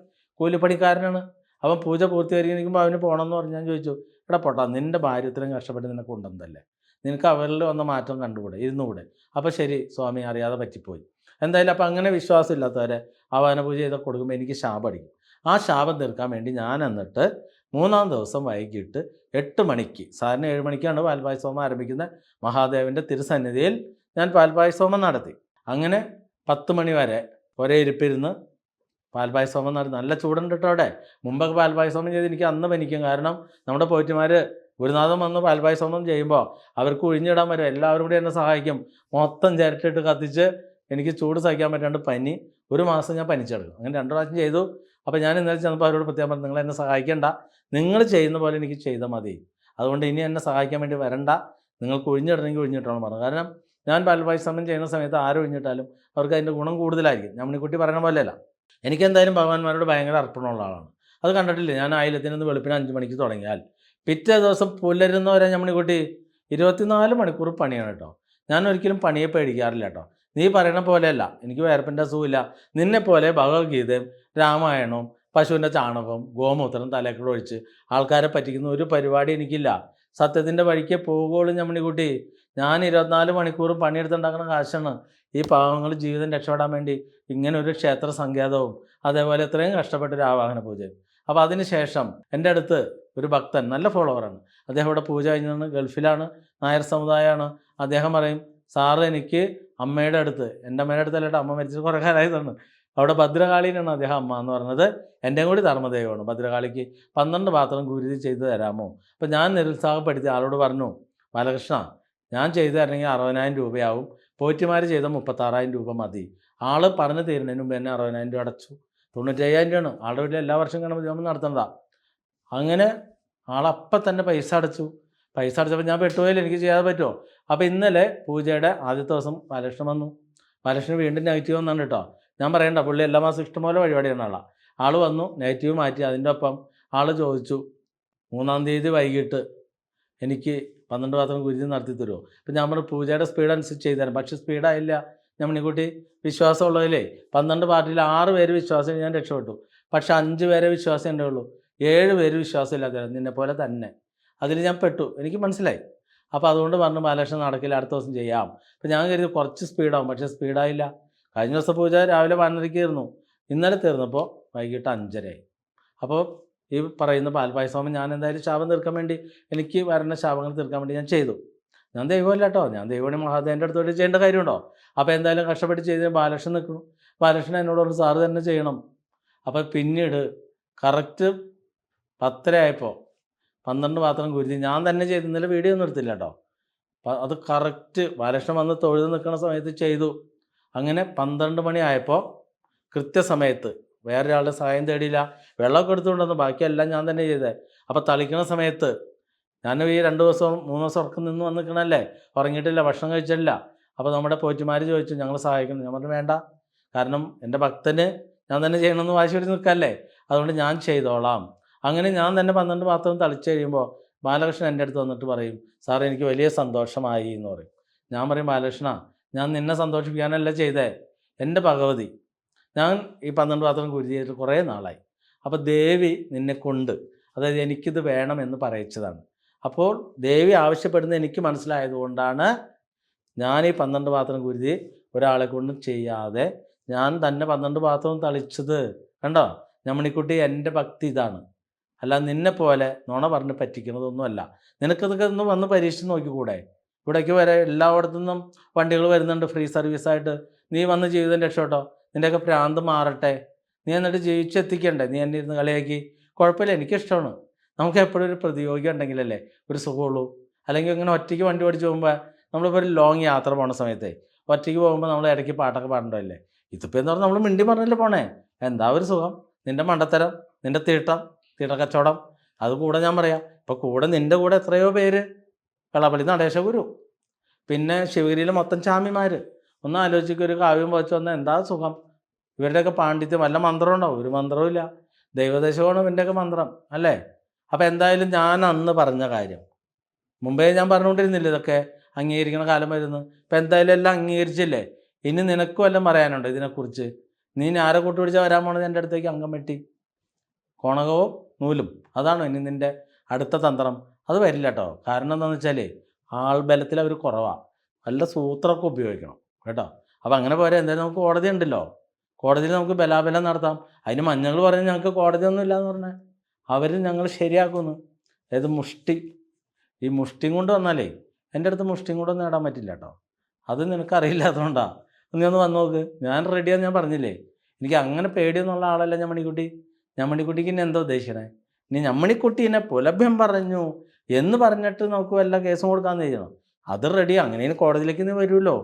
കൂലിപ്പണിക്കാരനാണ്. അവൻ പൂജ പൂർത്തീകരിക്കുമ്പോൾ അവന് പോകണമെന്ന് പറഞ്ഞ് ഞാൻ ചോദിച്ചു, എടാ പൊട്ടാ, നിൻ്റെ ഭാര്യ ഇത്രയും കഷ്ടപ്പെട്ട് നിനക്ക് കൊണ്ടുവന്നതല്ലേ, നിനക്ക് അവരിൽ വന്ന മാറ്റം കണ്ടുകൂടെ, ഇരുന്നുകൂടെ? അപ്പോൾ ശരി സ്വാമി, അറിയാതെ പറ്റിപ്പോയി. എന്തായാലും അപ്പം അങ്ങനെ വിശ്വാസം ഇല്ലാത്തവരെ ആവാഹന പൂജ ചെയ്തൊക്കെ കൊടുക്കുമ്പോൾ എനിക്ക് ശാപം അടിക്കും. ആ ശാപം തീർക്കാൻ വേണ്ടി ഞാൻ എന്നിട്ട് 3-ാം ദിവസം വൈകിട്ട് 8 മണിക്ക്, സാധാരണ 7 മണിക്കാണ് പാൽപ്പായസോമം ആരംഭിക്കുന്നത്, മഹാദേവൻ്റെ തിരുസന്നിധിയിൽ ഞാൻ പാൽപ്പായസോമം നടത്തി. അങ്ങനെ 10 മണി വരെ ഒരേ ഇരിപ്പിരുന്ന് പാൽപ്പായസോമം നടത്തി. നല്ല ചൂടുണ്ട് കേട്ടോ അവിടെ. മുമ്പൊക്കെ പാൽപ്പായസോമം ചെയ്ത് എനിക്ക് അന്ന് പനിക്കും. കാരണം നമ്മുടെ പോറ്റിമാർ ഗുരുനാഥൻ വന്ന് പാൽപ്പായസോമം ചെയ്യുമ്പോൾ അവർക്ക് ഒഴിഞ്ഞിടാൻ പറ്റും, എല്ലാവരും കൂടി എന്നെ സഹായിക്കും. മൊത്തം ചിരട്ടിട്ട് കത്തിച്ച് എനിക്ക് ചൂട് സഹിക്കാൻ പറ്റാണ്ട് പനി 1 മാസം ഞാൻ പനിച്ചെടുക്കും. അങ്ങനെ 2 പ്രാവശ്യം ചെയ്തു. അപ്പോൾ ഞാൻ ഇന്നലെ ചെന്നപ്പോൾ അവരോട് പ്രത്യേകം പറഞ്ഞു, നിങ്ങൾ എന്നെ സഹായിക്കേണ്ട, നിങ്ങൾ ചെയ്യുന്ന പോലെ എനിക്ക് ചെയ്താൽ മതി, അതുകൊണ്ട് ഇനി എന്നെ സഹായിക്കാൻ വേണ്ടി വരണ്ട, നിങ്ങൾക്ക് ഒഴിഞ്ഞിടണമെങ്കിൽ ഒഴിഞ്ഞിട്ടോളം പറഞ്ഞു. കാരണം ഞാൻ പാൽപ്പായസോമം ചെയ്യുന്ന സമയത്ത് ആരും ഒഴിഞ്ഞിട്ടാലും അവർക്ക് അതിൻ്റെ ഗുണം കൂടുതലായിരിക്കും. ഞമ്മണിക്കുട്ടി പറയുന്ന പോലെയല്ല. എനിക്കെന്തായാലും ഭഗവാന്മാരോട് ഭയങ്കര അർപ്പണമുള്ള ആളാണ്. അത് കണ്ടിട്ടില്ലേ, ഞാൻ ആയില്യത്തിനൊന്ന് വെളുപ്പിന് 5 മണിക്ക് തുടങ്ങിയാൽ പിറ്റേ ദിവസം പുലരുന്നവരെ ഞമ്മണിക്കുട്ടി 24 മണിക്കൂർ പണിയാണ് കേട്ടോ. ഞാൻ ഒരിക്കലും പണിയെ പേടിക്കാറില്ല കേട്ടോ. നീ പറയണ പോലെയല്ല, എനിക്ക് വേർപ്പിൻ്റെ അസുഖമില്ല. നിന്നെപ്പോലെ ഭഗവത്ഗീതയും രാമായണവും പശുവിൻ്റെ ചാണകവും ഗോമൂത്രം തലക്കൂടെ ഒഴിച്ച് ആൾക്കാരെ പറ്റിക്കുന്ന ഒരു പരിപാടി എനിക്കില്ല. സത്യത്തിൻ്റെ വഴിക്ക് പോകുകയുള്ളൂ ഞമ്മണിക്കുട്ടി. ഞാൻ 24 മണിക്കൂറും പണിയെടുത്തുണ്ടാക്കുന്ന കാശാണ് ഈ പാവങ്ങൾ ജീവിതം രക്ഷപ്പെടാൻ വേണ്ടി ഇങ്ങനെ ഒരു ക്ഷേത്ര സങ്കേതവും അതേപോലെ ഇത്രയും കഷ്ടപ്പെട്ടൊരു ആവാഹന പൂജയും. അപ്പോൾ അതിന് ശേഷം എൻ്റെ അടുത്ത് ഒരു ഭക്തൻ, നല്ല ഫോളോവറാണ്, അദ്ദേഹം ഇവിടെ പൂജ കഴിഞ്ഞാണ്, ഗൾഫിലാണ്, നായർ സമുദായമാണ്. അദ്ദേഹം പറയും, സാറ് എനിക്ക് അമ്മയുടെ അടുത്ത്, എൻ്റെ അമ്മയുടെ അടുത്തല്ല, അമ്മ മരിച്ചിട്ട് കുറേ കാലമായി തന്നെ, അവിടെ ഭദ്രകാളീനാണ് അദ്ദേഹം അമ്മ എന്ന് പറഞ്ഞത്. എൻ്റെയും കൂടി ധർമ്മദേവമാണ്. ഭദ്രകാളിക്ക് 12 പാത്രം ഗുരുതി ചെയ്ത് തരാമോ? അപ്പോൾ ഞാൻ നിരുത്സാഹപ്പെടുത്തി ആളോട് പറഞ്ഞു, ബാലകൃഷ്ണ, ഞാൻ ചെയ്തു തരണമെങ്കിൽ 60,000 രൂപയാവും, പോറ്റിമാർ ചെയ്ത 36,000 രൂപ മതി. ആൾ പറഞ്ഞു തീരുന്നതിന് മുമ്പ് എന്നെ 60,000 രൂപ അടച്ചു. 95,000 രൂപയാണ്. ആളുടെ വീട്ടിൽ എല്ലാ വർഷവും ഗണപതി ഹോമം നടത്തേണ്ടതാണ്. അങ്ങനെ ആളപ്പം തന്നെ പൈസ അടച്ചു. പൈസ അടച്ചപ്പോൾ ഞാൻ പെട്ടുപോയാലും എനിക്ക് ചെയ്യാതെ പറ്റുമോ? അപ്പോൾ ഇന്നലെ പൂജയുടെ ആദ്യത്തെ ദിവസം ബാലകൃഷ്ണൻ വന്നു. ബാലകൃഷ്ണൻ വീണ്ടും നെഗറ്റീവ് വന്നാണ് കേട്ടോ. ഞാൻ പറയണ്ട, പുള്ളി എല്ലാ മാസം ഇഷ്ടംപോലെ വഴിപാടിയാണ് ആളാണ്. ആൾ വന്നു, നെഗറ്റീവ് മാറ്റി. അതിൻ്റെ ഒപ്പം ആൾ ചോദിച്ചു, 3-ാം തീയതി വൈകിട്ട് എനിക്ക് 12 പാത്രം ഗുരുതി നടത്തി തരുമോ? അപ്പം ഞാൻ പറഞ്ഞു, പൂജയുടെ സ്പീഡ് അനുസരിച്ച് ചെയ്തു തരാം. പക്ഷേ സ്പീഡായില്ല. ഞാൻ മണിക്കൂട്ടി വിശ്വാസമുള്ളതിലേ 12 പാർട്ടിയിൽ 6 പേര് വിശ്വാസം, ഞാൻ രക്ഷപ്പെട്ടു. പക്ഷെ 5 പേരെ വിശ്വാസം എൻ്റെ ഉള്ളൂ. 7 പേര് വിശ്വാസമില്ലാത്തവരാണ്, നിന്നെ പോലെ തന്നെ. അതിൽ ഞാൻ പെട്ടു, എനിക്ക് മനസ്സിലായി. അപ്പോൾ അതുകൊണ്ട് പറഞ്ഞു, ബാലകൃഷ്ണൻ നടക്കില്ല, അടുത്ത ദിവസം ചെയ്യാം. അപ്പോൾ ഞാൻ കരുതി കുറച്ച് സ്പീഡാവും, പക്ഷേ സ്പീഡായില്ല. കഴിഞ്ഞ ദിവസം പൂജ രാവിലെ 12:30 തീർന്നു. ഇന്നലെ തീർന്നപ്പോൾ വൈകിട്ട് 5:30 അപ്പോൾ ഈ പറയുന്ന പാൽപ്പായസോമം ഞാൻ എന്തായാലും ശാപം തീർക്കാൻ വേണ്ടി, എനിക്ക് വരുന്ന ശാപങ്ങൾ തീർക്കാൻ വേണ്ടി ഞാൻ ചെയ്തു. ഞാൻ ദൈവമല്ല കേട്ടോ, ഞാൻ ദൈവമാണ്, മഹാദേവൻ്റെ അടുത്തോട്ട് ചെയ്യേണ്ട കാര്യമുണ്ടോ? അപ്പോൾ എന്തായാലും കഷ്ടപ്പെട്ട് ചെയ്ത് ബാലകൃഷ്ണൻ നിൽക്കുന്നു. ബാലകൃഷ്ണൻ എന്നോട് പറഞ്ഞു, സാറ് തന്നെ ചെയ്യണം. അപ്പോൾ പിന്നീട് കറക്റ്റ് 10:30 ആയപ്പോൾ 12 പാത്രം ഗുരുതി ഞാൻ തന്നെ ചെയ്തു. ഇന്നലെ വീഡിയോ ഒന്നും എടുത്തില്ല കേട്ടോ. അത് കറക്റ്റ് ബാലകൃഷ്ണൻ വന്ന് തൊഴുത് നിൽക്കുന്ന സമയത്ത് ചെയ്തു. അങ്ങനെ 12 മണി ആയപ്പോൾ കൃത്യസമയത്ത്, വേറൊരാളുടെ സഹായം തേടിയില്ല, വെള്ളമൊക്കെ എടുത്തുകൊണ്ടുവന്നു, ബാക്കിയെല്ലാം ഞാൻ തന്നെ ചെയ്തത്. അപ്പോൾ തളിക്കുന്ന സമയത്ത് ഞാൻ ഈ 2 ദിവസം 3 ദിവസം ഉറക്കം നിന്ന് വന്നിക്കണല്ലേ, ഉറങ്ങിയിട്ടില്ല, ഭക്ഷണം കഴിച്ചിട്ടില്ല. അപ്പോൾ നമ്മുടെ പോറ്റുമാർ ചോദിച്ചു, ഞങ്ങൾ സഹായിക്കണം. ഞാൻ പറഞ്ഞു, വേണ്ട, കാരണം എൻ്റെ ഭക്തന് ഞാൻ തന്നെ ചെയ്യണമെന്ന് വാശി പിടിച്ച് നിൽക്കല്ലേ, അതുകൊണ്ട് ഞാൻ ചെയ്തോളാം. അങ്ങനെ ഞാൻ തന്നെ 12 പാത്രം തളിച്ച് കഴിയുമ്പോൾ ബാലകൃഷ്ണൻ എൻ്റെ അടുത്ത് വന്നിട്ട് പറയും, സാർ എനിക്ക് വലിയ സന്തോഷമായി എന്ന് പറയും. ഞാൻ പറയും, ബാലകൃഷ്ണ, ഞാൻ നിന്നെ സന്തോഷിപ്പിക്കാനല്ല ചെയ്തേ, എൻ്റെ ഭഗവതി, ഞാൻ ഈ 12 പാത്രം ഗുരുതി ചെയ്തിട്ട് കുറേ നാളായി. അപ്പോൾ ദേവി നിന്നെ കൊണ്ട്, അതായത് എനിക്കിത് വേണമെന്ന് പറയിച്ചതാണ്. അപ്പോൾ ദേവി ആവശ്യപ്പെടുന്നത് എനിക്ക് മനസ്സിലായതുകൊണ്ടാണ് ഞാൻ ഈ 12 പാത്രം ഗുരുതി ഒരാളെ കൊണ്ടും ചെയ്യാതെ ഞാൻ തന്നെ 12 പാത്രവും തളിച്ചത്. കണ്ടോ ഞമ്മണിക്കുട്ടി, എൻ്റെ ഭക്തി ഇതാണ്. അല്ല നിന്നെ പോലെ നുണ പറഞ്ഞ് പറ്റിക്കുന്നതൊന്നുമല്ല. നിനക്കതൊക്കെ ഒന്ന് വന്ന് പരീക്ഷിച്ച് നോക്കിക്കൂടെ? ഇവിടേക്ക് വരെ എല്ലായിടത്തു നിന്നും വണ്ടികൾ വരുന്നുണ്ട് ഫ്രീ സർവീസായിട്ട്. നീ വന്ന് ജീവിതം രക്ഷപ്പെട്ടോ, നിൻ്റെയൊക്കെ ഭ്രാന്ത് മാറട്ടെ. നീ എന്നിട്ട് ജീവിച്ചെത്തിക്കണ്ടേ? നീ എന്നെ ഇരുന്ന് കളിയാക്കി കുഴപ്പമില്ല, എനിക്കിഷ്ടമാണ്. നമുക്ക് എപ്പോഴും ഒരു പ്രതിയോഗി ഉണ്ടെങ്കിലല്ലേ ഒരു സുഖമുള്ളൂ. അല്ലെങ്കിൽ ഇങ്ങനെ ഒറ്റയ്ക്ക് വണ്ടി ഓടിച്ച് പോകുമ്പോൾ, നമ്മളിപ്പോൾ ഒരു ലോങ് യാത്ര പോകുന്ന സമയത്ത് ഒറ്റയ്ക്ക് പോകുമ്പോൾ നമ്മൾ ഇടയ്ക്ക് പാട്ടൊക്കെ പാടണ്ടല്ലേ. ഇതിപ്പോൾ എന്ന് പറഞ്ഞാൽ നമ്മൾ മിണ്ടി പറഞ്ഞല്ലേ പോണേ, എന്താ ഒരു സുഖം. നിൻ്റെ മണ്ടത്തരം, നിൻ്റെ തീട്ടക്കച്ചവടം, അത് കൂടെ ഞാൻ പറയാം. ഇപ്പോൾ കൂടെ നിൻ്റെ കൂടെ എത്രയോ പേര്, കളപ്പള്ളി നടേശഗുരു, പിന്നെ ശിവഗിരിയിലെ മൊത്തം ചാമിമാർ, ഒന്ന് ആലോചിക്കുക, ഒരു കാവ്യം വെച്ച് വന്നാൽ എന്താ സുഖം. ഇവരുടെയൊക്കെ പാണ്ഡിത്യം, വല്ല മന്ത്രം ഉണ്ടാവും? ഒരു മന്ത്രവും ഇല്ല. ദൈവദേശമാണ് ഇവൻ്റെയൊക്കെ മന്ത്രം അല്ലേ. അപ്പോൾ എന്തായാലും ഞാൻ അന്ന് പറഞ്ഞ കാര്യം മുമ്പേ ഞാൻ പറഞ്ഞുകൊണ്ടിരുന്നില്ല, ഇതൊക്കെ അംഗീകരിക്കണ കാലം വരുന്നു. ഇപ്പം എന്തായാലും എല്ലാം അംഗീകരിച്ചില്ലേ. ഇനി നിനക്കും വല്ലതും പറയാനുണ്ടോ ഇതിനെക്കുറിച്ച്? നീ ആരെ കൂട്ടുപിടിച്ചാൽ വരാൻ പോണത് എൻ്റെ അടുത്തേക്ക്? അംഗം വെട്ടി കോണകവും നൂലും, അതാണോ ഇനി നിൻ്റെ അടുത്ത തന്ത്രം? അത് വരില്ല കേട്ടോ. കാരണം എന്താണെന്ന് വെച്ചാൽ ആൾബലത്തിൽ അവർ കുറവാണ്. നല്ല സൂത്രമൊക്കെ ഉപയോഗിക്കണം കേട്ടോ. അപ്പോൾ അങ്ങനെ പോരാ, എന്തായാലും നമുക്ക് കോടതി ഉണ്ടല്ലോ, കോടതിയിൽ നമുക്ക് ബലാബലം നടത്താം. അതിന് മഞ്ഞൾ പറഞ്ഞ് ഞങ്ങൾക്ക് കോടതിയൊന്നും ഇല്ലയെന്ന് പറഞ്ഞാൽ അവർ ഞങ്ങൾ ശരിയാക്കുന്നു. അതായത് മുഷ്ടി, ഈ മുഷ്ടിയും കൊണ്ട് വന്നാലേ എൻ്റെ അടുത്ത് മുഷ്ടിയും കൂടെ നേടാൻ പറ്റില്ല കേട്ടോ. അത് നിനക്കറിയില്ലാത്തതുകൊണ്ടാണ്. നീ ഒന്ന് വന്ന് നോക്ക്, ഞാൻ റെഡിയാന്ന് ഞാൻ പറഞ്ഞില്ലേ. എനിക്ക് അങ്ങനെ പേടിയൊന്നുള്ള ആളല്ല ഞമ്മണിക്കുട്ടി. ഞമ്മണിക്കുട്ടിക്ക് ഇനി എന്താ ഉദ്ദേശിക്കണേ? ഇനി ഞമ്മണിക്കുട്ടീനെ പുലഭ്യം പറഞ്ഞു എന്ന് പറഞ്ഞിട്ട് നമുക്ക് വല്ല കേസും കൊടുക്കാമെന്ന് ചെയ്യണം. അത് റെഡി. അങ്ങനെ കോടതിയിലേക്ക് നീ വരുമല്ലോ,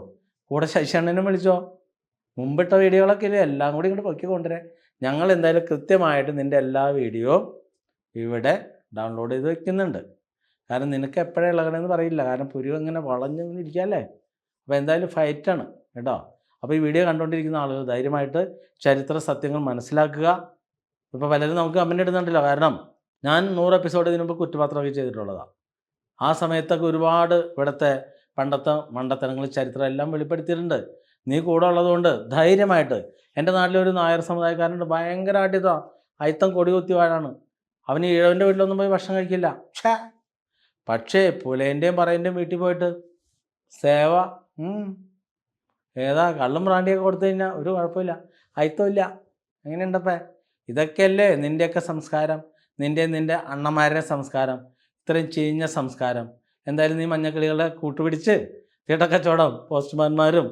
കൂടെ ശശിയണ്ണനെ വിളിച്ചോ. മുമ്പിട്ട വീഡിയോകളൊക്കെ ഇല്ലേ, എല്ലാം കൂടി ഇങ്ങോട്ട് പൊക്കി കൊണ്ടുവരാൻ. ഞങ്ങൾ എന്തായാലും കൃത്യമായിട്ട് നിൻ്റെ എല്ലാ വീഡിയോയും ഇവിടെ ഡൗൺലോഡ് ചെയ്ത് വെക്കുന്നുണ്ട്. കാരണം നിനക്ക് എപ്പോഴേ ഇളകണമെന്ന് പറയില്ല, കാരണം പുരു ഇങ്ങനെ വളഞ്ഞിങ്ങനെ ഇരിക്കുകയല്ലേ. അപ്പോൾ എന്തായാലും ഫൈറ്റാണ് കേട്ടോ. അപ്പോൾ ഈ വീഡിയോ കണ്ടുകൊണ്ടിരിക്കുന്ന ആളുകൾ ധൈര്യമായിട്ട് ചരിത്ര സത്യങ്ങൾ മനസ്സിലാക്കുക. ഇപ്പോൾ പലരും നമുക്ക് കമൻ്റ് ഇടുന്നുണ്ടല്ലോ, കാരണം ഞാൻ 100 എപ്പിസോഡ് ഇതിനു മുമ്പ് കുറ്റപത്രമൊക്കെ ചെയ്തിട്ടുള്ളതാണ്. ആ സമയത്തൊക്കെ ഒരുപാട് ഇവിടുത്തെ പണ്ടത്തെ മണ്ടത്തരങ്ങൾ ചരിത്രം എല്ലാം വെളിപ്പെടുത്തിയിട്ടുണ്ട്. നീ കൂടെ ഉള്ളതുകൊണ്ട് ധൈര്യമായിട്ട്. എൻ്റെ നാട്ടിലൊരു നായർ സമുദായക്കാരനുണ്ട്, ഭയങ്കരമായിട്ട് ഇതാ അയിത്തം കൊടി കുത്തി വാഴാണ്. അവന് ഈഴവൻ്റെ വീട്ടിലൊന്നും പോയി ഭക്ഷണം കഴിക്കില്ല. പക്ഷേ പുലേൻ്റെയും പറയൻ്റെയും വീട്ടിൽ പോയിട്ട് സേവ, ഏതാ കള്ളും ബ്രാണ്ടിയൊക്കെ കൊടുത്തു കഴിഞ്ഞാൽ ഒരു കുഴപ്പമില്ല, അയിത്തമില്ല. എങ്ങനെയുണ്ടപ്പേ? ഇതൊക്കെയല്ലേ നിൻ്റെയൊക്കെ സംസ്കാരം, നിൻ്റെ അണ്ണന്മാരുടെ സംസ്കാരം, ഇത്രയും ചീഞ്ഞ സംസ്കാരം. എന്തായാലും നീ മഞ്ഞക്കിളികളെ കൂട്ടുപിടിച്ച് തീട്ടക്കച്ചവടം, പോസ്റ്റ്മാൻമാരും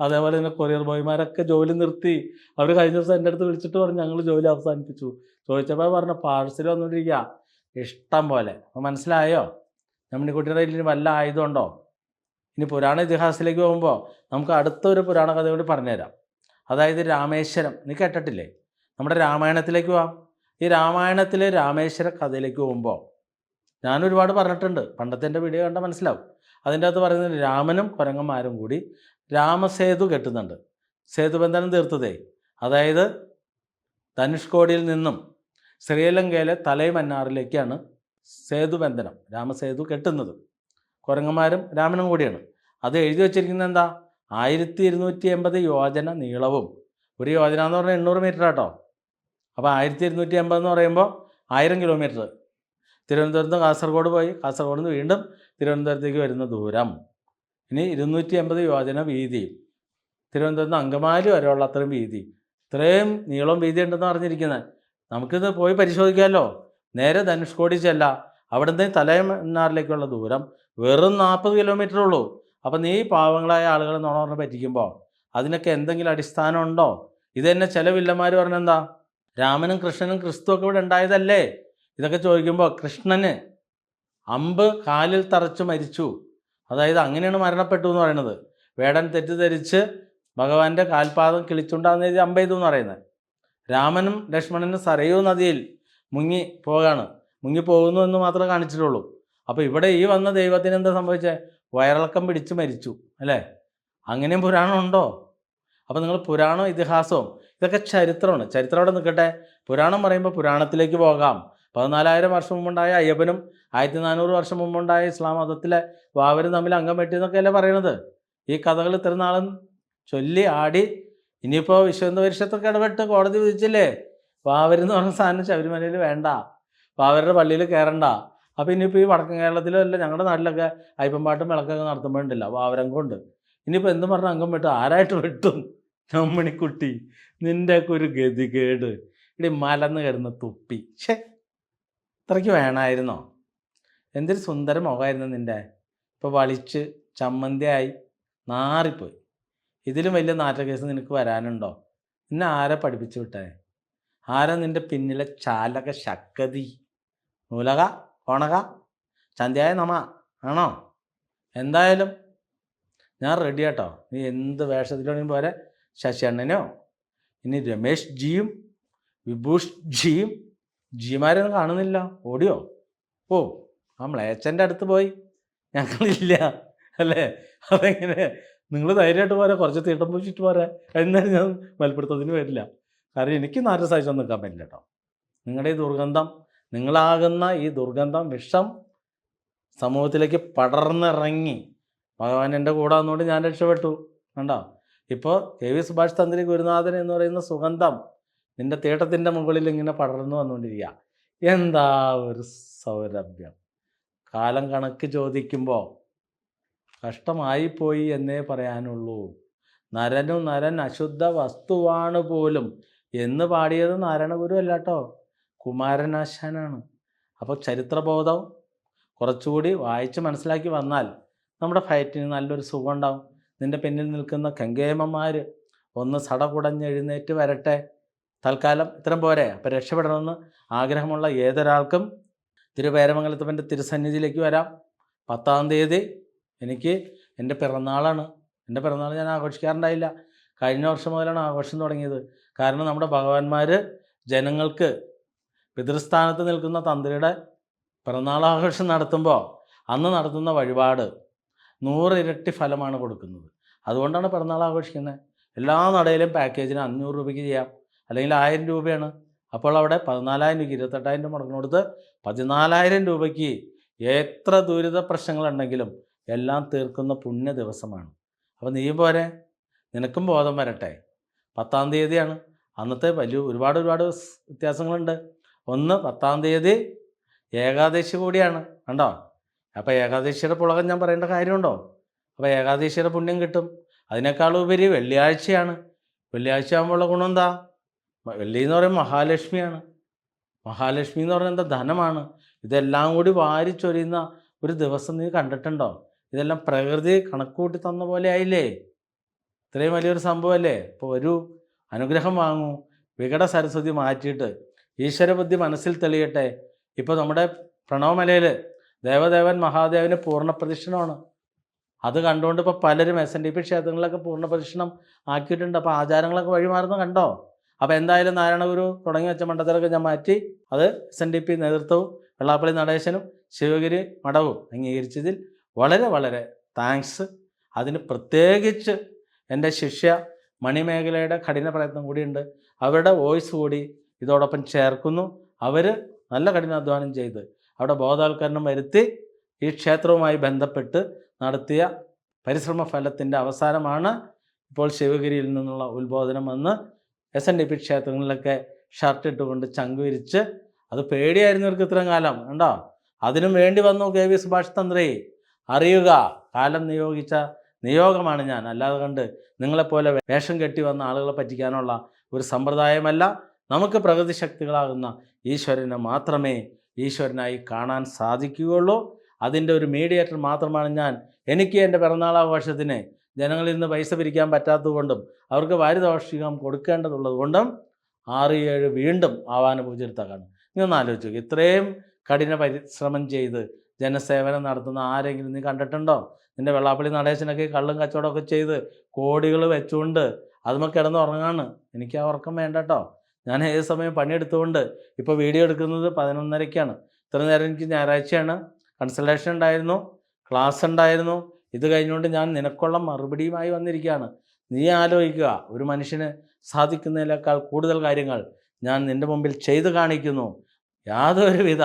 അതേപോലെ തന്നെ കൊറിയർ ബോയ്മാരൊക്കെ ജോലി നിർത്തി. അവർ കഴിഞ്ഞ ദിവസം എൻ്റെ അടുത്ത് വിളിച്ചിട്ട് പറഞ്ഞു ഞങ്ങൾ ജോലി അവസാനിപ്പിച്ചു. ചോദിച്ചപ്പോൾ പറഞ്ഞു പാഴ്സൽ വന്നുകൊണ്ടിരിക്കുക ഇഷ്ടം പോലെ. അപ്പോൾ മനസ്സിലായോ? നമ്മണിക്കുട്ടിയുടെ കയ്യിൽ വല്ല ആയുധമുണ്ടോ? ഇനി പുരാണ ഇതിഹാസത്തിലേക്ക് പോകുമ്പോൾ നമുക്ക് അടുത്തൊരു പുരാണ കഥ കൂടി പറഞ്ഞുതരാം. അതായത് രാമേശ്വരം, നീ കേട്ടിട്ടില്ലേ? നമ്മുടെ രാമായണത്തിലേക്ക് പോവാം. ഈ രാമായണത്തിലെ രാമേശ്വര കഥയിലേക്ക് പോകുമ്പോൾ ഞാൻ ഒരുപാട് പറഞ്ഞിട്ടുണ്ട്, പണ്ടത്തെ എൻ്റെ വീഡിയോ കണ്ടാൽ മനസ്സിലാവും. അതിൻ്റെ അകത്ത് പറയുന്നത് രാമനും കുരങ്ങന്മാരും കൂടി രാമസേതു കെട്ടുന്നുണ്ട്. സേതുബന്ധനം തീർത്തതേ, അതായത് ധനുഷ്കോടിയിൽ നിന്നും ശ്രീലങ്കയിലെ തലൈമന്നാറിലേക്കാണ് സേതുബന്ധനം, രാമസേതു കെട്ടുന്നത്. കുരങ്ങന്മാരും രാമനും കൂടിയാണ്. അത് എഴുതി വച്ചിരിക്കുന്നത് എന്താ? 1280 യോജന നീളവും. ഒരു യോജന എന്ന് പറഞ്ഞാൽ 800 മീറ്റർ കേട്ടോ. അപ്പോൾ 1280 എന്ന് പറയുമ്പോൾ 1000 കിലോമീറ്റർ. തിരുവനന്തപുരത്ത് നിന്ന് കാസർഗോഡ് പോയി, കാസർഗോഡ് നിന്ന് വീണ്ടും തിരുവനന്തപുരത്തേക്ക് വരുന്ന ദൂരം. ഇനി 280 യോജന വീതി, തിരുവനന്തപുരത്ത് നിന്ന് അങ്കമാലി വരെയുള്ള അത്രയും വീതി. ഇത്രയും നീളം വീതി ഉണ്ടെന്ന് പറഞ്ഞിരിക്കുന്നത്. നമുക്കിത് പോയി പരിശോധിക്കാമല്ലോ. നേരെ ധനുഷ്കോടി ചെല്ലാം. അവിടെ നിന്ന് തലൈമന്നാറിലേക്കുള്ള ദൂരം വെറും 40 കിലോമീറ്റർ ഉള്ളൂ. അപ്പം നീ പാവങ്ങളായ ആളുകളെ നുണ പറഞ്ഞ് പറ്റിക്കുമ്പോൾ അതിനൊക്കെ എന്തെങ്കിലും അടിസ്ഥാനം ഉണ്ടോ? ഇത് തന്നെ ചില വില്ലന്മാർ പറഞ്ഞെന്താ, രാമനും കൃഷ്ണനും ക്രിസ്തുവൊക്കെ ഇവിടെ ഉണ്ടായതല്ലേ? ഇതൊക്കെ ചോദിക്കുമ്പോൾ കൃഷ്ണന് അമ്പ് കാലിൽ തറച്ച് മരിച്ചു, അതായത് അങ്ങനെയാണ് മരണപ്പെട്ടു എന്ന് പറയുന്നത്. വേടൻ തെറ്റിദ്ധരിച്ച് ഭഗവാന്റെ കാൽപാദം കിളിച്ചുണ്ടാകുന്ന രീതി അമ്പെയ്തു എന്ന് പറയുന്നത്. രാമനും ലക്ഷ്മണനും സരയൂ നദിയിൽ മുങ്ങി പോകുന്നു എന്ന് മാത്രമേ കാണിച്ചിട്ടുള്ളൂ. അപ്പോൾ ഇവിടെ ഈ വന്ന ദൈവത്തിന് എന്താ സംഭവിച്ചത്? വയറിളക്കം പിടിച്ച് മരിച്ചു അല്ലേ? അങ്ങനെയും പുരാണം ഉണ്ടോ? അപ്പോൾ നിങ്ങൾ പുരാണവും ഇതിഹാസവും ഇതൊക്കെ ചരിത്രമാണ്. ചരിത്രം അവിടെ നിൽക്കട്ടെ. പുരാണം പറയുമ്പോൾ പുരാണത്തിലേക്ക് പോകാം. 14,000 വർഷം മുമ്പുണ്ടായ അയ്യപ്പനും 1400 വർഷം മുമ്പുണ്ടായ ഇസ്ലാം മതത്തിലെ വാവരും തമ്മിൽ അംഗം വെട്ടിയെന്നൊക്കെയല്ലേ പറയണത്. ഈ കഥകൾ ഇത്ര നാളും ചൊല്ലി ആടി. ഇനിയിപ്പോൾ വിശ്വഹിന്ദു പരിഷത്തൊക്കെ ഇടപെട്ട് കോടതി വിധിച്ചില്ലേ, വാവരെന്ന് പറഞ്ഞ സാധനം ശബരിമലയിൽ വേണ്ട, വാവരുടെ പള്ളിയിൽ കയറണ്ട. അപ്പോൾ ഇനിയിപ്പോൾ ഈ വടക്കൻ കേരളത്തിലോ അല്ല ഞങ്ങളുടെ നാട്ടിലൊക്കെ അയ്യപ്പൻപാട്ടും വിളക്കൊക്കെ നടത്തുമ്പോഴുണ്ടല്ല വാവരം കൊണ്ട്. ഇനിയിപ്പോൾ എന്തും പറഞ്ഞ അംഗം വെട്ടും, ആരായിട്ട് വെട്ടും? നമ്മണിക്കുട്ടി, നിൻ്റെയൊക്കെ ഒരു ഗതികേട്. ഇടി മലന്ന് കിടന്ന് തുപ്പി. ഇത്രയ്ക്ക് വേണമായിരുന്നോ? എന്തൊരു സുന്ദര മുഖമായിരുന്നു നിൻ്റെ. ഇപ്പോൾ വളിച്ച് ചമ്മന്തിയായി നാറിപ്പോയി. ഇതിലും വലിയ നാറ്റ കേസ് നിനക്ക് വരാനുണ്ടോ? നിന്നെ ആരെ പഠിപ്പിച്ചു വിട്ടേ? ആരാ നിൻ്റെ പിന്നിലെ ചാലക ശക്തി? നൂലക, കോണക, ചന്തിയായ നമ ആണോ? എന്തായാലും ഞാൻ റെഡി ആട്ടോ. നീ എന്ത് വേഷത്തിലാണെങ്കിൽ പോരെ. ശശിയണ്ണനോ ഇനി രമേശ് ജിയും വിഭൂഷ് ജിയും ജിമാരൊന്നും കാണുന്നില്ല, ഓടിയോ? ഓ, ആ മ്ലേച്ഛൻ്റെ അടുത്ത് പോയി. ഞങ്ങളില്ല അല്ലേ? അതെങ്ങനെ? നിങ്ങൾ ധൈര്യമായിട്ട് പോരാ, കുറച്ച് തീട്ടം പൂച്ചിട്ട് പോരാ. എന്നാലും ഞാൻ മൽപ്പിടുത്തത്തിന് വരില്ല. കാരണം എനിക്ക് നാട്ടിൽ സഹിച്ചൊന്നും നിൽക്കാൻ പറ്റില്ല കേട്ടോ. നിങ്ങളുടെ ഈ ദുർഗന്ധം, നിങ്ങളാകുന്ന ഈ ദുർഗന്ധം വിഷം സമൂഹത്തിലേക്ക് പടർന്നിറങ്ങി. ഭഗവാൻ എൻ്റെ കൂടെ വന്നുകൊണ്ട് ഞാൻ രക്ഷപ്പെട്ടു. കണ്ടോ? ഇപ്പോൾ KV സുഭാഷ് തന്ത്രി ഗുരുനാഥൻ എന്ന് പറയുന്ന സുഗന്ധം നിൻ്റെ തീട്ടത്തിൻ്റെ മുകളിൽ ഇങ്ങനെ പടർന്നു വന്നുകൊണ്ടിരിക്കുക. എന്താ ഒരു സൗരഭ്യം! കാലം കണക്ക് ചോദിക്കുമ്പോൾ കഷ്ടമായിപ്പോയി എന്നേ പറയാനുള്ളൂ. നരൻ അശുദ്ധ വസ്തുവാണ് പോലും എന്ന് പാടിയത് നാരായണഗുരു അല്ല കേട്ടോ, കുമാരനാശാനാണ്. അപ്പോൾ ചരിത്രബോധം കുറച്ചുകൂടി വായിച്ച് മനസ്സിലാക്കി വന്നാൽ നമ്മുടെ ഫൈറ്റിന് നല്ലൊരു സുഖം ഉണ്ടാവും. നിൻ്റെ പിന്നിൽ നിൽക്കുന്ന കെങ്കേമന്മാർ ഒന്ന് സടകുടഞ്ഞെഴുന്നേറ്റ് വരട്ടെ. തൽക്കാലം ഇത്രയും പോരെ. അപ്പോൾ രക്ഷപ്പെടണമെന്ന് ആഗ്രഹമുള്ള ഏതൊരാൾക്കും തിരുവേരമംഗലത്തപ്പൻ്റെ തിരുസന്നിധിയിലേക്ക് വരാം. 10-ാം തീയതി എനിക്ക് എൻ്റെ പിറന്നാളാണ്. എൻ്റെ പിറന്നാൾ ഞാൻ ആഘോഷിക്കാറുണ്ടായില്ല. കഴിഞ്ഞ വർഷം മുതലാണ് ആഘോഷം തുടങ്ങിയത്. കാരണം നമ്മുടെ ഭഗവാന്മാർ ജനങ്ങൾക്ക് പിതൃസ്ഥാനത്ത് നിൽക്കുന്ന തന്ത്രിയുടെ പിറന്നാളാഘോഷം നടത്തുമ്പോൾ അന്ന് നടത്തുന്ന വഴിപാട് 100 ഇരട്ടി ഫലമാണ് കൊടുക്കുന്നത്. അതുകൊണ്ടാണ് പിറന്നാൾ ആഘോഷിക്കുന്നത്. എല്ലാ നടയിലും പാക്കേജിന് 500 രൂപയ്ക്ക് ചെയ്യാം, അല്ലെങ്കിൽ 1000 രൂപയാണ്. അപ്പോൾ അവിടെ 14,000 രൂപയ്ക്ക് 28,000 രൂപ മുടക്കം കൊടുത്ത് 14,000 രൂപയ്ക്ക് എത്ര ദുരിത പ്രശ്നങ്ങളുണ്ടെങ്കിലും എല്ലാം തീർക്കുന്ന പുണ്യ ദിവസമാണ്. അപ്പോൾ നീ പോരെ, നിനക്കും ബോധം വരട്ടെ. 10-ാം തീയതിയാണ്. അന്നത്തെ ഒരുപാട് വ്യത്യാസങ്ങളുണ്ട്. ഒന്ന്, 10-ാം തീയതി ഏകാദശി കൂടിയാണ്, കണ്ടോ. അപ്പോൾ ഏകാദശിയുടെ പുളകം ഞാൻ പറയേണ്ട കാര്യമുണ്ടോ? അപ്പോൾ ഏകാദശിയുടെ പുണ്യം കിട്ടും. അതിനേക്കാളുപരി വെള്ളിയാഴ്ചയാണ്. വെള്ളിയാഴ്ച ആകുമ്പോഴുള്ള ഗുണം എന്താ? വെള്ളി എന്ന് പറയുമ്പോൾ മഹാലക്ഷ്മിയാണ്. മഹാലക്ഷ്മി എന്ന് പറയുന്നത് എന്താ? ധനമാണ്. ഇതെല്ലാം കൂടി വാരിച്ചൊരിയുന്ന ഒരു ദിവസം നീ കണ്ടിട്ടുണ്ടോ? ഇതെല്ലാം പ്രകൃതി കണക്കൂട്ടി തന്ന പോലെ ആയില്ലേ? ഇത്രയും വലിയൊരു സംഭവമല്ലേ? ഇപ്പോൾ ഒരു അനുഗ്രഹം വാങ്ങൂ. വികട സരസ്വതി മാറ്റിയിട്ട് ഈശ്വരബുദ്ധി മനസ്സിൽ തെളിയട്ടെ. ഇപ്പോൾ നമ്മുടെ പ്രണവമലയിൽ ദേവദേവൻ മഹാദേവന് പൂർണ്ണ പ്രദക്ഷിണമാണ്. അത് കണ്ടുകൊണ്ട് ഇപ്പോൾ പലരും SNDP ക്ഷേത്രങ്ങളിലൊക്കെ പൂർണ്ണ പ്രദക്ഷിണം ആക്കിയിട്ടുണ്ട്. അപ്പോൾ ആചാരങ്ങളൊക്കെ വഴിമാറുന്ന കണ്ടോ? അപ്പോൾ എന്തായാലും നാരായണഗുരു തുടങ്ങി വെച്ച മണ്ഡലത്തിലൊക്കെ ഞാൻ മാറ്റി അത് SNDP നേതൃത്വവും വെള്ളാപ്പള്ളി നടേശനും ശിവഗിരി മഠവും അംഗീകരിച്ചതിൽ വളരെ താങ്ക്സ്. അതിന് പ്രത്യേകിച്ച് എൻ്റെ ശിഷ്യ മണിമേഖലയുടെ കഠിന പ്രയത്നം കൂടിയുണ്ട്. അവരുടെ വോയിസ് കൂടി ഇതോടൊപ്പം ചേർക്കുന്നു. അവർ നല്ല കഠിനാധ്വാനം ചെയ്ത് അവിടെ ബോധവൽക്കരണം വരുത്തി ഈ ക്ഷേത്രവുമായി ബന്ധപ്പെട്ട് നടത്തിയ പരിശ്രമ ഫലത്തിൻ്റെ അവസാനമാണ് ഇപ്പോൾ ശിവഗിരിയിൽ നിന്നുള്ള ഉത്ബോധനം വന്ന് SNDP ക്ഷേത്രങ്ങളിലൊക്കെ ഷർട്ട് ഇട്ടുകൊണ്ട് ചങ്കുവിരിച്ച്, അത് പേടിയായിരുന്നു ഇവർക്ക് ഇത്രയും കാലം, കണ്ടോ. അതിനും വേണ്ടി വന്നു KV സുഭാഷ് തന്ത്രി. അറിയുക, കാലം നിയോഗിച്ച നിയോഗമാണ് ഞാൻ. അല്ലാതെ കണ്ട് നിങ്ങളെപ്പോലെ വേഷം കെട്ടി വന്ന ആളുകളെ പറ്റിക്കാനുള്ള ഒരു സമ്പ്രദായമല്ല. നമുക്ക് പ്രകൃതി ശക്തികളാകുന്ന ഈശ്വരനെ മാത്രമേ ഈശ്വരനായി കാണാൻ സാധിക്കുകയുള്ളൂ. അതിൻ്റെ ഒരു മീഡിയേറ്റർ മാത്രമാണ് ഞാൻ. എനിക്ക് എൻ്റെ പിറന്നാളാഘോഷത്തിന് ജനങ്ങളിൽ നിന്ന് പൈസ പിരിക്കാൻ പറ്റാത്തതുകൊണ്ടും അവർക്ക് പാരിതോഷികം കൊടുക്കേണ്ടതുള്ളത് കൊണ്ടും 6-7 വീണ്ടും ആവാന പൂജയെടുത്താക്കാണ്. നീ ഒന്ന് ആലോചിച്ചു, ഇത്രയും കഠിന പരിശ്രമം ചെയ്ത് ജനസേവനം നടത്തുന്ന ആരെങ്കിലും നീ കണ്ടിട്ടുണ്ടോ? നിൻ്റെ വെള്ളാപ്പള്ളി നടേശനൊക്കെ കള്ളും കച്ചവടമൊക്കെ ചെയ്ത് കോടികൾ വെച്ചുകൊണ്ട് അതുമ്മ കിടന്ന് ഉറങ്ങാണ്. എനിക്ക് ആ ഉറക്കം വേണ്ട കേട്ടോ. ഞാൻ ഏത് സമയം പണിയെടുത്തുകൊണ്ട് ഇപ്പോൾ വീഡിയോ എടുക്കുന്നത് 11:30-ക്കാണ്. ഇത്ര നേരം എനിക്ക് ഞായറാഴ്ചയാണ്, കൺസൾട്ടേഷൻ ഉണ്ടായിരുന്നു, ക്ലാസ് ഉണ്ടായിരുന്നു. ഇത് കഴിഞ്ഞുകൊണ്ട് ഞാൻ നിനക്കുള്ള മറുപടിയുമായി വന്നിരിക്കുകയാണ്. നീ ആലോചിക്കുക, ഒരു മനുഷ്യന് സാധിക്കുന്നതിനേക്കാൾ കൂടുതൽ കാര്യങ്ങൾ ഞാൻ നിൻ്റെ മുമ്പിൽ ചെയ്തു കാണിക്കുന്നു, യാതൊരുവിധ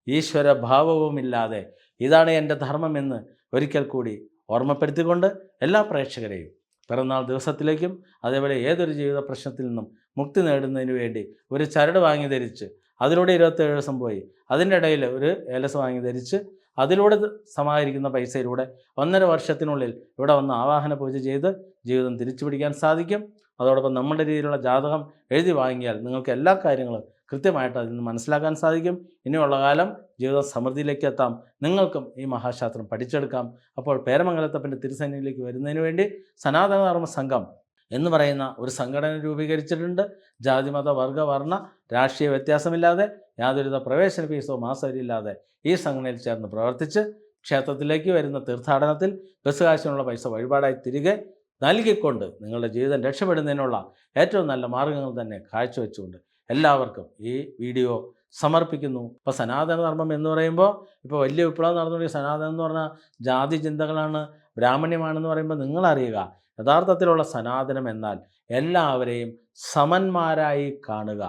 ഈശ്വരഭാവവുമില്ലാതെ. ഇതാണ് എൻ്റെ ധർമ്മമെന്ന് ഒരിക്കൽ കൂടി ഓർമ്മപ്പെടുത്തിക്കൊണ്ട് എല്ലാ പ്രേക്ഷകരെയും പിറന്നാൾ ദിവസത്തിലേക്കും അതേപോലെ ഏതൊരു ജീവിത പ്രശ്നത്തിൽ നിന്നും മുക്തി നേടുന്നതിന് വേണ്ടി ഒരു ചരട് വാങ്ങി ധരിച്ച് അതിലൂടെ 27 ദിവസം പോയി അതിൻ്റെ ഇടയിൽ ഒരു ഏലസ് വാങ്ങി ധരിച്ച് അതിലൂടെ സമാഹരിക്കുന്ന പൈസയിലൂടെ 1.5 വർഷത്തിനുള്ളിൽ ഇവിടെ വന്ന് ആവാഹന പൂജ ചെയ്ത് ജീവിതം തിരിച്ചു പിടിക്കാൻ സാധിക്കും. അതോടൊപ്പം നമ്മുടെ രീതിയിലുള്ള ജാതകം എഴുതി വാങ്ങിയാൽ നിങ്ങൾക്ക് എല്ലാ കാര്യങ്ങളും കൃത്യമായിട്ട് അതിൽ നിന്ന് മനസ്സിലാക്കാൻ സാധിക്കും. ഇനിയുള്ള കാലം ജീവിതം സമൃദ്ധിയിലേക്ക് എത്താം. നിങ്ങൾക്കും ഈ മഹാശാസ്ത്രം പഠിച്ചെടുക്കാം. അപ്പോൾ പേരമംഗലത്തപ്പൻ്റെ തിരുസന്നിധിയിലേക്ക് വരുന്നതിന് വേണ്ടി സനാതനധർമ്മ സംഘം എന്ന് പറയുന്ന ഒരു സംഘടന രൂപീകരിച്ചിട്ടുണ്ട്. ജാതിമത വർഗ വർണ്ണ രാഷ്ട്രീയ വ്യത്യാസമില്ലാതെ യാതൊരുവിധ പ്രവേശന ഫീസോ മാസവരിയില്ലാതെ ഈ സംഘടനയിൽ ചേർന്ന് പ്രവർത്തിച്ച് ക്ഷേത്രത്തിലേക്ക് വരുന്ന തീർത്ഥാടനത്തിൽ ബസ് കാശിനുള്ള പൈസ വഴിപാടായി തിരികെ നൽകിക്കൊണ്ട് നിങ്ങളുടെ ജീവിതം രക്ഷപ്പെടുന്നതിനുള്ള ഏറ്റവും നല്ല മാർഗ്ഗങ്ങൾ തന്നെ കാഴ്ചവെച്ചുകൊണ്ട് എല്ലാവർക്കും ഈ വീഡിയോ സമർപ്പിക്കുന്നു. ഇപ്പോൾ സനാതനധർമ്മം എന്ന് പറയുമ്പോൾ ഇപ്പോൾ വലിയ വിപ്ലവം നടന്നുകൊണ്ടിരിക്കുന്ന സനാതനം എന്ന് പറഞ്ഞാൽ ജാതി ചിന്തകളാണ്, ബ്രാഹ്മണ്യമാണെന്ന് പറയുമ്പോൾ നിങ്ങളറിയുക, യഥാർത്ഥത്തിലുള്ള സനാതനം എന്നാൽ എല്ലാവരെയും സമന്മാരായി കാണുക,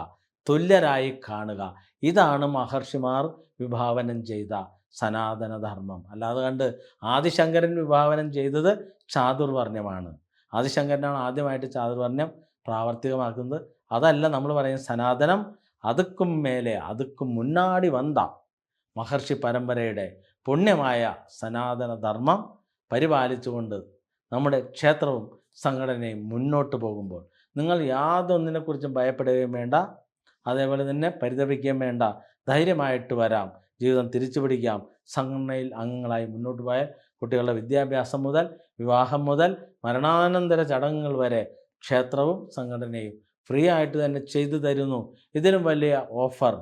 തുല്യരായി കാണുക. ഇതാണ് മഹർഷിമാർ വിഭാവനം ചെയ്ത സനാതനധർമ്മം. അല്ലാതെ കണ്ട് ആദിശങ്കരൻ വിഭാവനം ചെയ്തത് ചാതുർവർണ്ണ്യമാണ്. ആദിശങ്കരനാണ് ആദ്യമായിട്ട് ചാതുർവർണ്ണ്യം പ്രാവർത്തികമാക്കുന്നത്. അതല്ല നമ്മൾ പറയുന്ന സനാതനം. അതുക്കും മേലെ അതുക്കും മുന്നാടി വന്ന മഹർഷി പരമ്പരയുടെ പുണ്യമായ സനാതനധർമ്മം പരിപാലിച്ചുകൊണ്ട് നമ്മുടെ ക്ഷേത്രവും സംഘടനയും മുന്നോട്ട് പോകുമ്പോൾ നിങ്ങൾ യാതൊന്നിനെക്കുറിച്ചും ഭയപ്പെടുകയും വേണ്ട, അതേപോലെ തന്നെ പരിതപിക്കുകയും വേണ്ട. ധൈര്യമായിട്ട് വരാം, ജീവിതം തിരിച്ചു പിടിക്കാം. സംഘടനയിൽ അംഗങ്ങളായി മുന്നോട്ട് പോയാൽ കുട്ടികളുടെ വിദ്യാഭ്യാസം മുതൽ വിവാഹം മുതൽ മരണാനന്തര ചടങ്ങുകൾ വരെ ക്ഷേത്രവും സംഘടനയും ഫ്രീ ആയിട്ട് തന്നെ ചെയ്തു തരുന്നു. ഇതിലും വലിയ ഓഫർ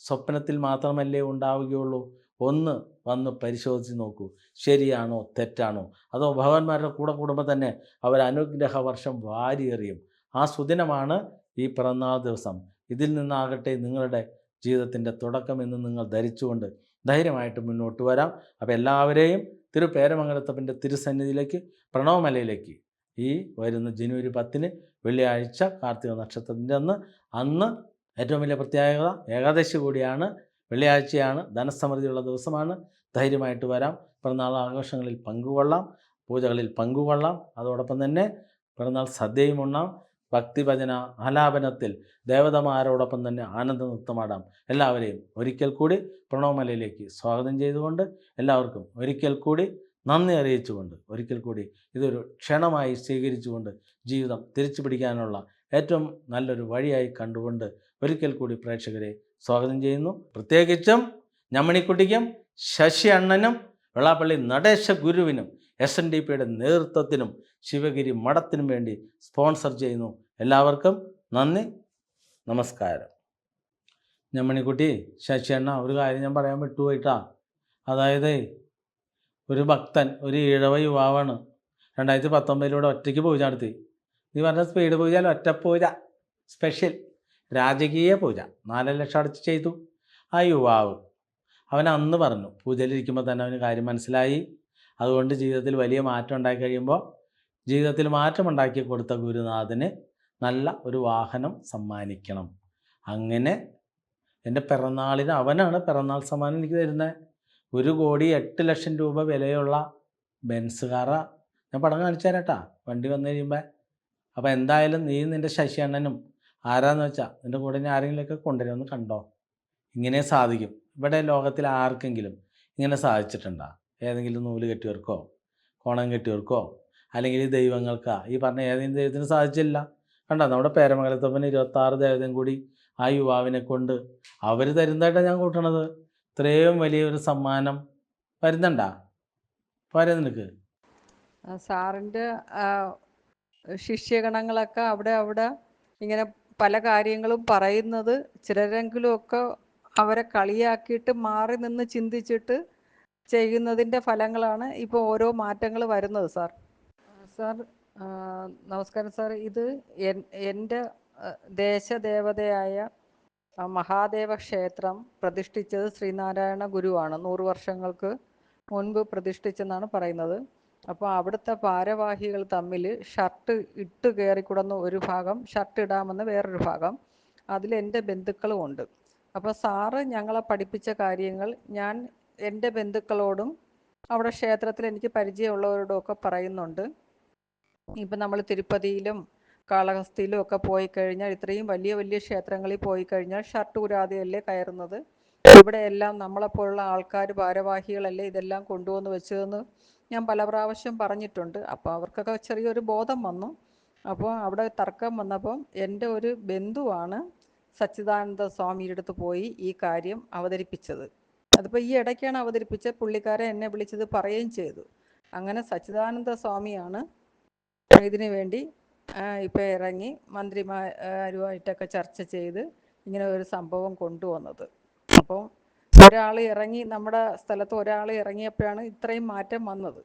സ്വപ്നത്തിൽ മാത്രമല്ലേ ഉണ്ടാവുകയുള്ളൂ. ഒന്ന് വന്ന് പരിശോധിച്ച് നോക്കൂ, ശരിയാണോ തെറ്റാണോ. അതോ ഭഗവാന്മാരുടെ കൂടെ കൂടുമ്പോൾ തന്നെ അവർ അനുഗ്രഹ വർഷം വാരിയെറിയും. ആ സുദിനമാണ് ഈ പിറന്നാൾ ദിവസം. ഇതിൽ നിന്നാകട്ടെ നിങ്ങളുടെ ജീവിതത്തിൻ്റെ തുടക്കമെന്ന് നിങ്ങൾ ധരിച്ചുകൊണ്ട് ധൈര്യമായിട്ട് മുന്നോട്ട് വരാം. അപ്പോൾ എല്ലാവരെയും തിരുപേരമംഗലത്തപ്പൻ്റെ തിരുസന്നിധിയിലേക്ക്, പ്രണവമലയിലേക്ക് ഈ വരുന്ന ജനുവരി 10 വെള്ളിയാഴ്ച കാർത്തിക നക്ഷത്രത്തിൻ്റെ അന്ന് ഏറ്റവും വലിയ പ്രത്യേകത ഏകാദശി കൂടിയാണ്, വെള്ളിയാഴ്ചയാണ്, ധനസമൃദ്ധിയുള്ള ദിവസമാണ്. ധൈര്യമായിട്ട് വരാം, പിറന്നാൾ ആഘോഷങ്ങളിൽ പങ്കുകൊള്ളാം, പൂജകളിൽ പങ്കുകൊള്ളാം. അതോടൊപ്പം തന്നെ പിറന്നാൾ സദ്യയും ഉണ്ണാം. ഭക്തിഭജന ആലാപനത്തിൽ ദേവതമാരോടൊപ്പം തന്നെ ആനന്ദ നൃത്തമാടാം. എല്ലാവരെയും ഒരിക്കൽ കൂടി പ്രണവമലയിലേക്ക് സ്വാഗതം ചെയ്തുകൊണ്ട് എല്ലാവർക്കും ഒരിക്കൽ കൂടി നന്ദി അറിയിച്ചുകൊണ്ട് ഒരിക്കൽ കൂടി ഇതൊരു ക്ഷണമായി സ്വീകരിച്ചുകൊണ്ട് ജീവിതം തിരിച്ചു പിടിക്കാനുള്ള ഏറ്റവും നല്ലൊരു വഴിയായി കണ്ടുകൊണ്ട് ഒരിക്കൽ കൂടി പ്രേക്ഷകരെ സ്വാഗതം ചെയ്യുന്നു. പ്രത്യേകിച്ചും ഞമ്മണിക്കുട്ടിക്കും ശശി അണ്ണനും വെള്ളാപ്പള്ളി നടേശ ഗുരുവിനും SNDPയുടെ നേതൃത്വത്തിനും ശിവഗിരി മഠത്തിനും വേണ്ടി സ്പോൺസർ ചെയ്യുന്നു. എല്ലാവർക്കും നന്ദി, നമസ്കാരം. ഞമ്മണിക്കുട്ടി, ശശി അണ്ണ, ഒരു കാര്യം ഞാൻ പറയാൻ വിട്ടുപോയിട്ടാ. അതായത് ഒരു ഭക്തൻ, ഒരു ഈഴവ യുവാവാണ്, 2019 ഒറ്റയ്ക്ക് പൂജ നടത്തി. നീ പറഞ്ഞ സ്പീഡ് പൂജ അല്ല, ഒറ്റപ്പൂജ, സ്പെഷ്യൽ രാജകീയ പൂജ 4 ലക്ഷം അടച്ച് ചെയ്തു. ആ യുവാവ് അവൻ അന്ന് പറഞ്ഞു, പൂജയിലിരിക്കുമ്പോൾ തന്നെ അവന് കാര്യം മനസ്സിലായി. അതുകൊണ്ട് ജീവിതത്തിൽ വലിയ മാറ്റം ഉണ്ടാക്കി കഴിയുമ്പോൾ ജീവിതത്തിൽ മാറ്റമുണ്ടാക്കി കൊടുത്ത ഗുരുനാഥന് നല്ല ഒരു വാഹനം സമ്മാനിക്കണം. അങ്ങനെ എൻ്റെ പിറന്നാളിന് അവനാണ് പിറന്നാൾ സമ്മാനം എനിക്ക് തരുന്നത്. 1,08,00,000 രൂപ വിലയുള്ള ബെൻസ് കാറാ. ഞാൻ പടം കാണിച്ചു തരാട്ടാ വണ്ടി വന്നു കഴിയുമ്പോൾ. അപ്പോൾ എന്തായാലും നീ നിൻ്റെ ശശി അണ്ണനും ആരാന്ന് വെച്ചാൽ നിൻ്റെ കൂടെ ഇനി ആരെങ്കിലുമൊക്കെ കൊണ്ടുവരുമെന്ന് കണ്ടോ. ഇങ്ങനെ സാധിക്കും. ഇവിടെ ലോകത്തിൽ ആർക്കെങ്കിലും ഇങ്ങനെ സാധിച്ചിട്ടുണ്ടോ? ഏതെങ്കിലും നൂല് കെട്ടിയവർക്കോ കോണം കെട്ടിയവർക്കോ അല്ലെങ്കിൽ ഈ ദൈവങ്ങൾക്കാ, ഈ പറഞ്ഞ ഏതെങ്കിലും ദൈവത്തിന് സാധിച്ചില്ല. കണ്ടോ, നമ്മുടെ പേരമംഗലത്തപ്പന് 26 ദേവതയും കൂടി ആ യുവാവിനെ കൊണ്ട് അവർ തരുന്നതായിട്ടാണ് ഞാൻ കൂട്ടണത്. ഇത്രയും വലിയൊരു സമ്മാനം വരുന്നുണ്ടാ? പോരെ നിനക്ക്? സാറിൻ്റെ ശിഷ്യഗണങ്ങളൊക്കെ അവിടെ ഇങ്ങനെ പല കാര്യങ്ങളും പറയുന്നത് ചിലരെങ്കിലുമൊക്കെ അവരെ കളിയാക്കിയിട്ട് മാറി നിന്ന് ചിന്തിച്ചിട്ട് ചെയ്യുന്നതിൻ്റെ ഫലങ്ങളാണ് ഇപ്പോൾ ഓരോ മാറ്റങ്ങൾ വരുന്നത്. സാർ നമസ്കാരം സാർ. ഇത് എൻ്റെ ദേശദേവതയായ മഹാദേവ ക്ഷേത്രം പ്രതിഷ്ഠിച്ചത് ശ്രീനാരായണ ഗുരുവാണ്. 100 വർഷങ്ങൾക്ക് മുൻപ് പ്രതിഷ്ഠിച്ചെന്നാണ് പറയുന്നത്. അപ്പോൾ അവിടുത്തെ ഭാരവാഹികൾ തമ്മിൽ ഷർട്ട് ഇട്ട് കയറിക്കൂടുന്ന ഒരു ഭാഗം, ഷർട്ട് ഇടാമെന്ന് വേറൊരു ഭാഗം, അതിൽ എൻ്റെ ബന്ധുക്കളും ഉണ്ട്. അപ്പോൾ സാറ് ഞങ്ങളെ പഠിപ്പിച്ച കാര്യങ്ങൾ ഞാൻ എൻ്റെ ബന്ധുക്കളോടും അവിടെ ക്ഷേത്രത്തിൽ എനിക്ക് പരിചയമുള്ളവരോടും ഒക്കെ പറയുന്നുണ്ട്. ഇപ്പം നമ്മൾ തിരുപ്പതിയിലും കാളഹസ്തിയിലും ഒക്കെ പോയി കഴിഞ്ഞാൽ, ഇത്രയും വലിയ വലിയ ക്ഷേത്രങ്ങളിൽ പോയി കഴിഞ്ഞാൽ ഷർട്ട് ഊരാതെയല്ലേ കയറുന്നത്. ഇവിടെയെല്ലാം നമ്മളെപ്പോലുള്ള ആൾക്കാർ ഭാരവാഹികളല്ലേ ഇതെല്ലാം കൊണ്ടുവന്ന് വെച്ചതെന്ന് ഞാൻ പല പ്രാവശ്യം പറഞ്ഞിട്ടുണ്ട്. അപ്പോൾ അവർക്കൊക്കെ ചെറിയൊരു ബോധം വന്നു. അപ്പോൾ അവിടെ തർക്കം വന്നപ്പം എൻ്റെ ഒരു ബന്ധുവാണ് സച്ചിദാനന്ദ സ്വാമിയുടെ അടുത്ത് പോയി ഈ കാര്യം അവതരിപ്പിച്ചത്. അതിപ്പോൾ ഈ ഇടയ്ക്കാണ് അവതരിപ്പിച്ച. പുള്ളിക്കാരൻ എന്നെ വിളിച്ചത് പറയുകയും ചെയ്തു. അങ്ങനെ സച്ചിദാനന്ദ സ്വാമിയാണ് ഇതിനു വേണ്ടി ഇപ്പോൾ ഇറങ്ങി മന്ത്രിമാരുമായിട്ടൊക്കെ ചർച്ച ചെയ്ത് ഇങ്ങനെ ഒരു സംഭവം കൊണ്ടുവന്നത്. അപ്പോൾ ഒരാൾ ഇറങ്ങി, നമ്മുടെ സ്ഥലത്ത് ഒരാൾ ഇറങ്ങിയപ്പോഴാണ് ഇത്രയും മാറ്റം വന്നത്.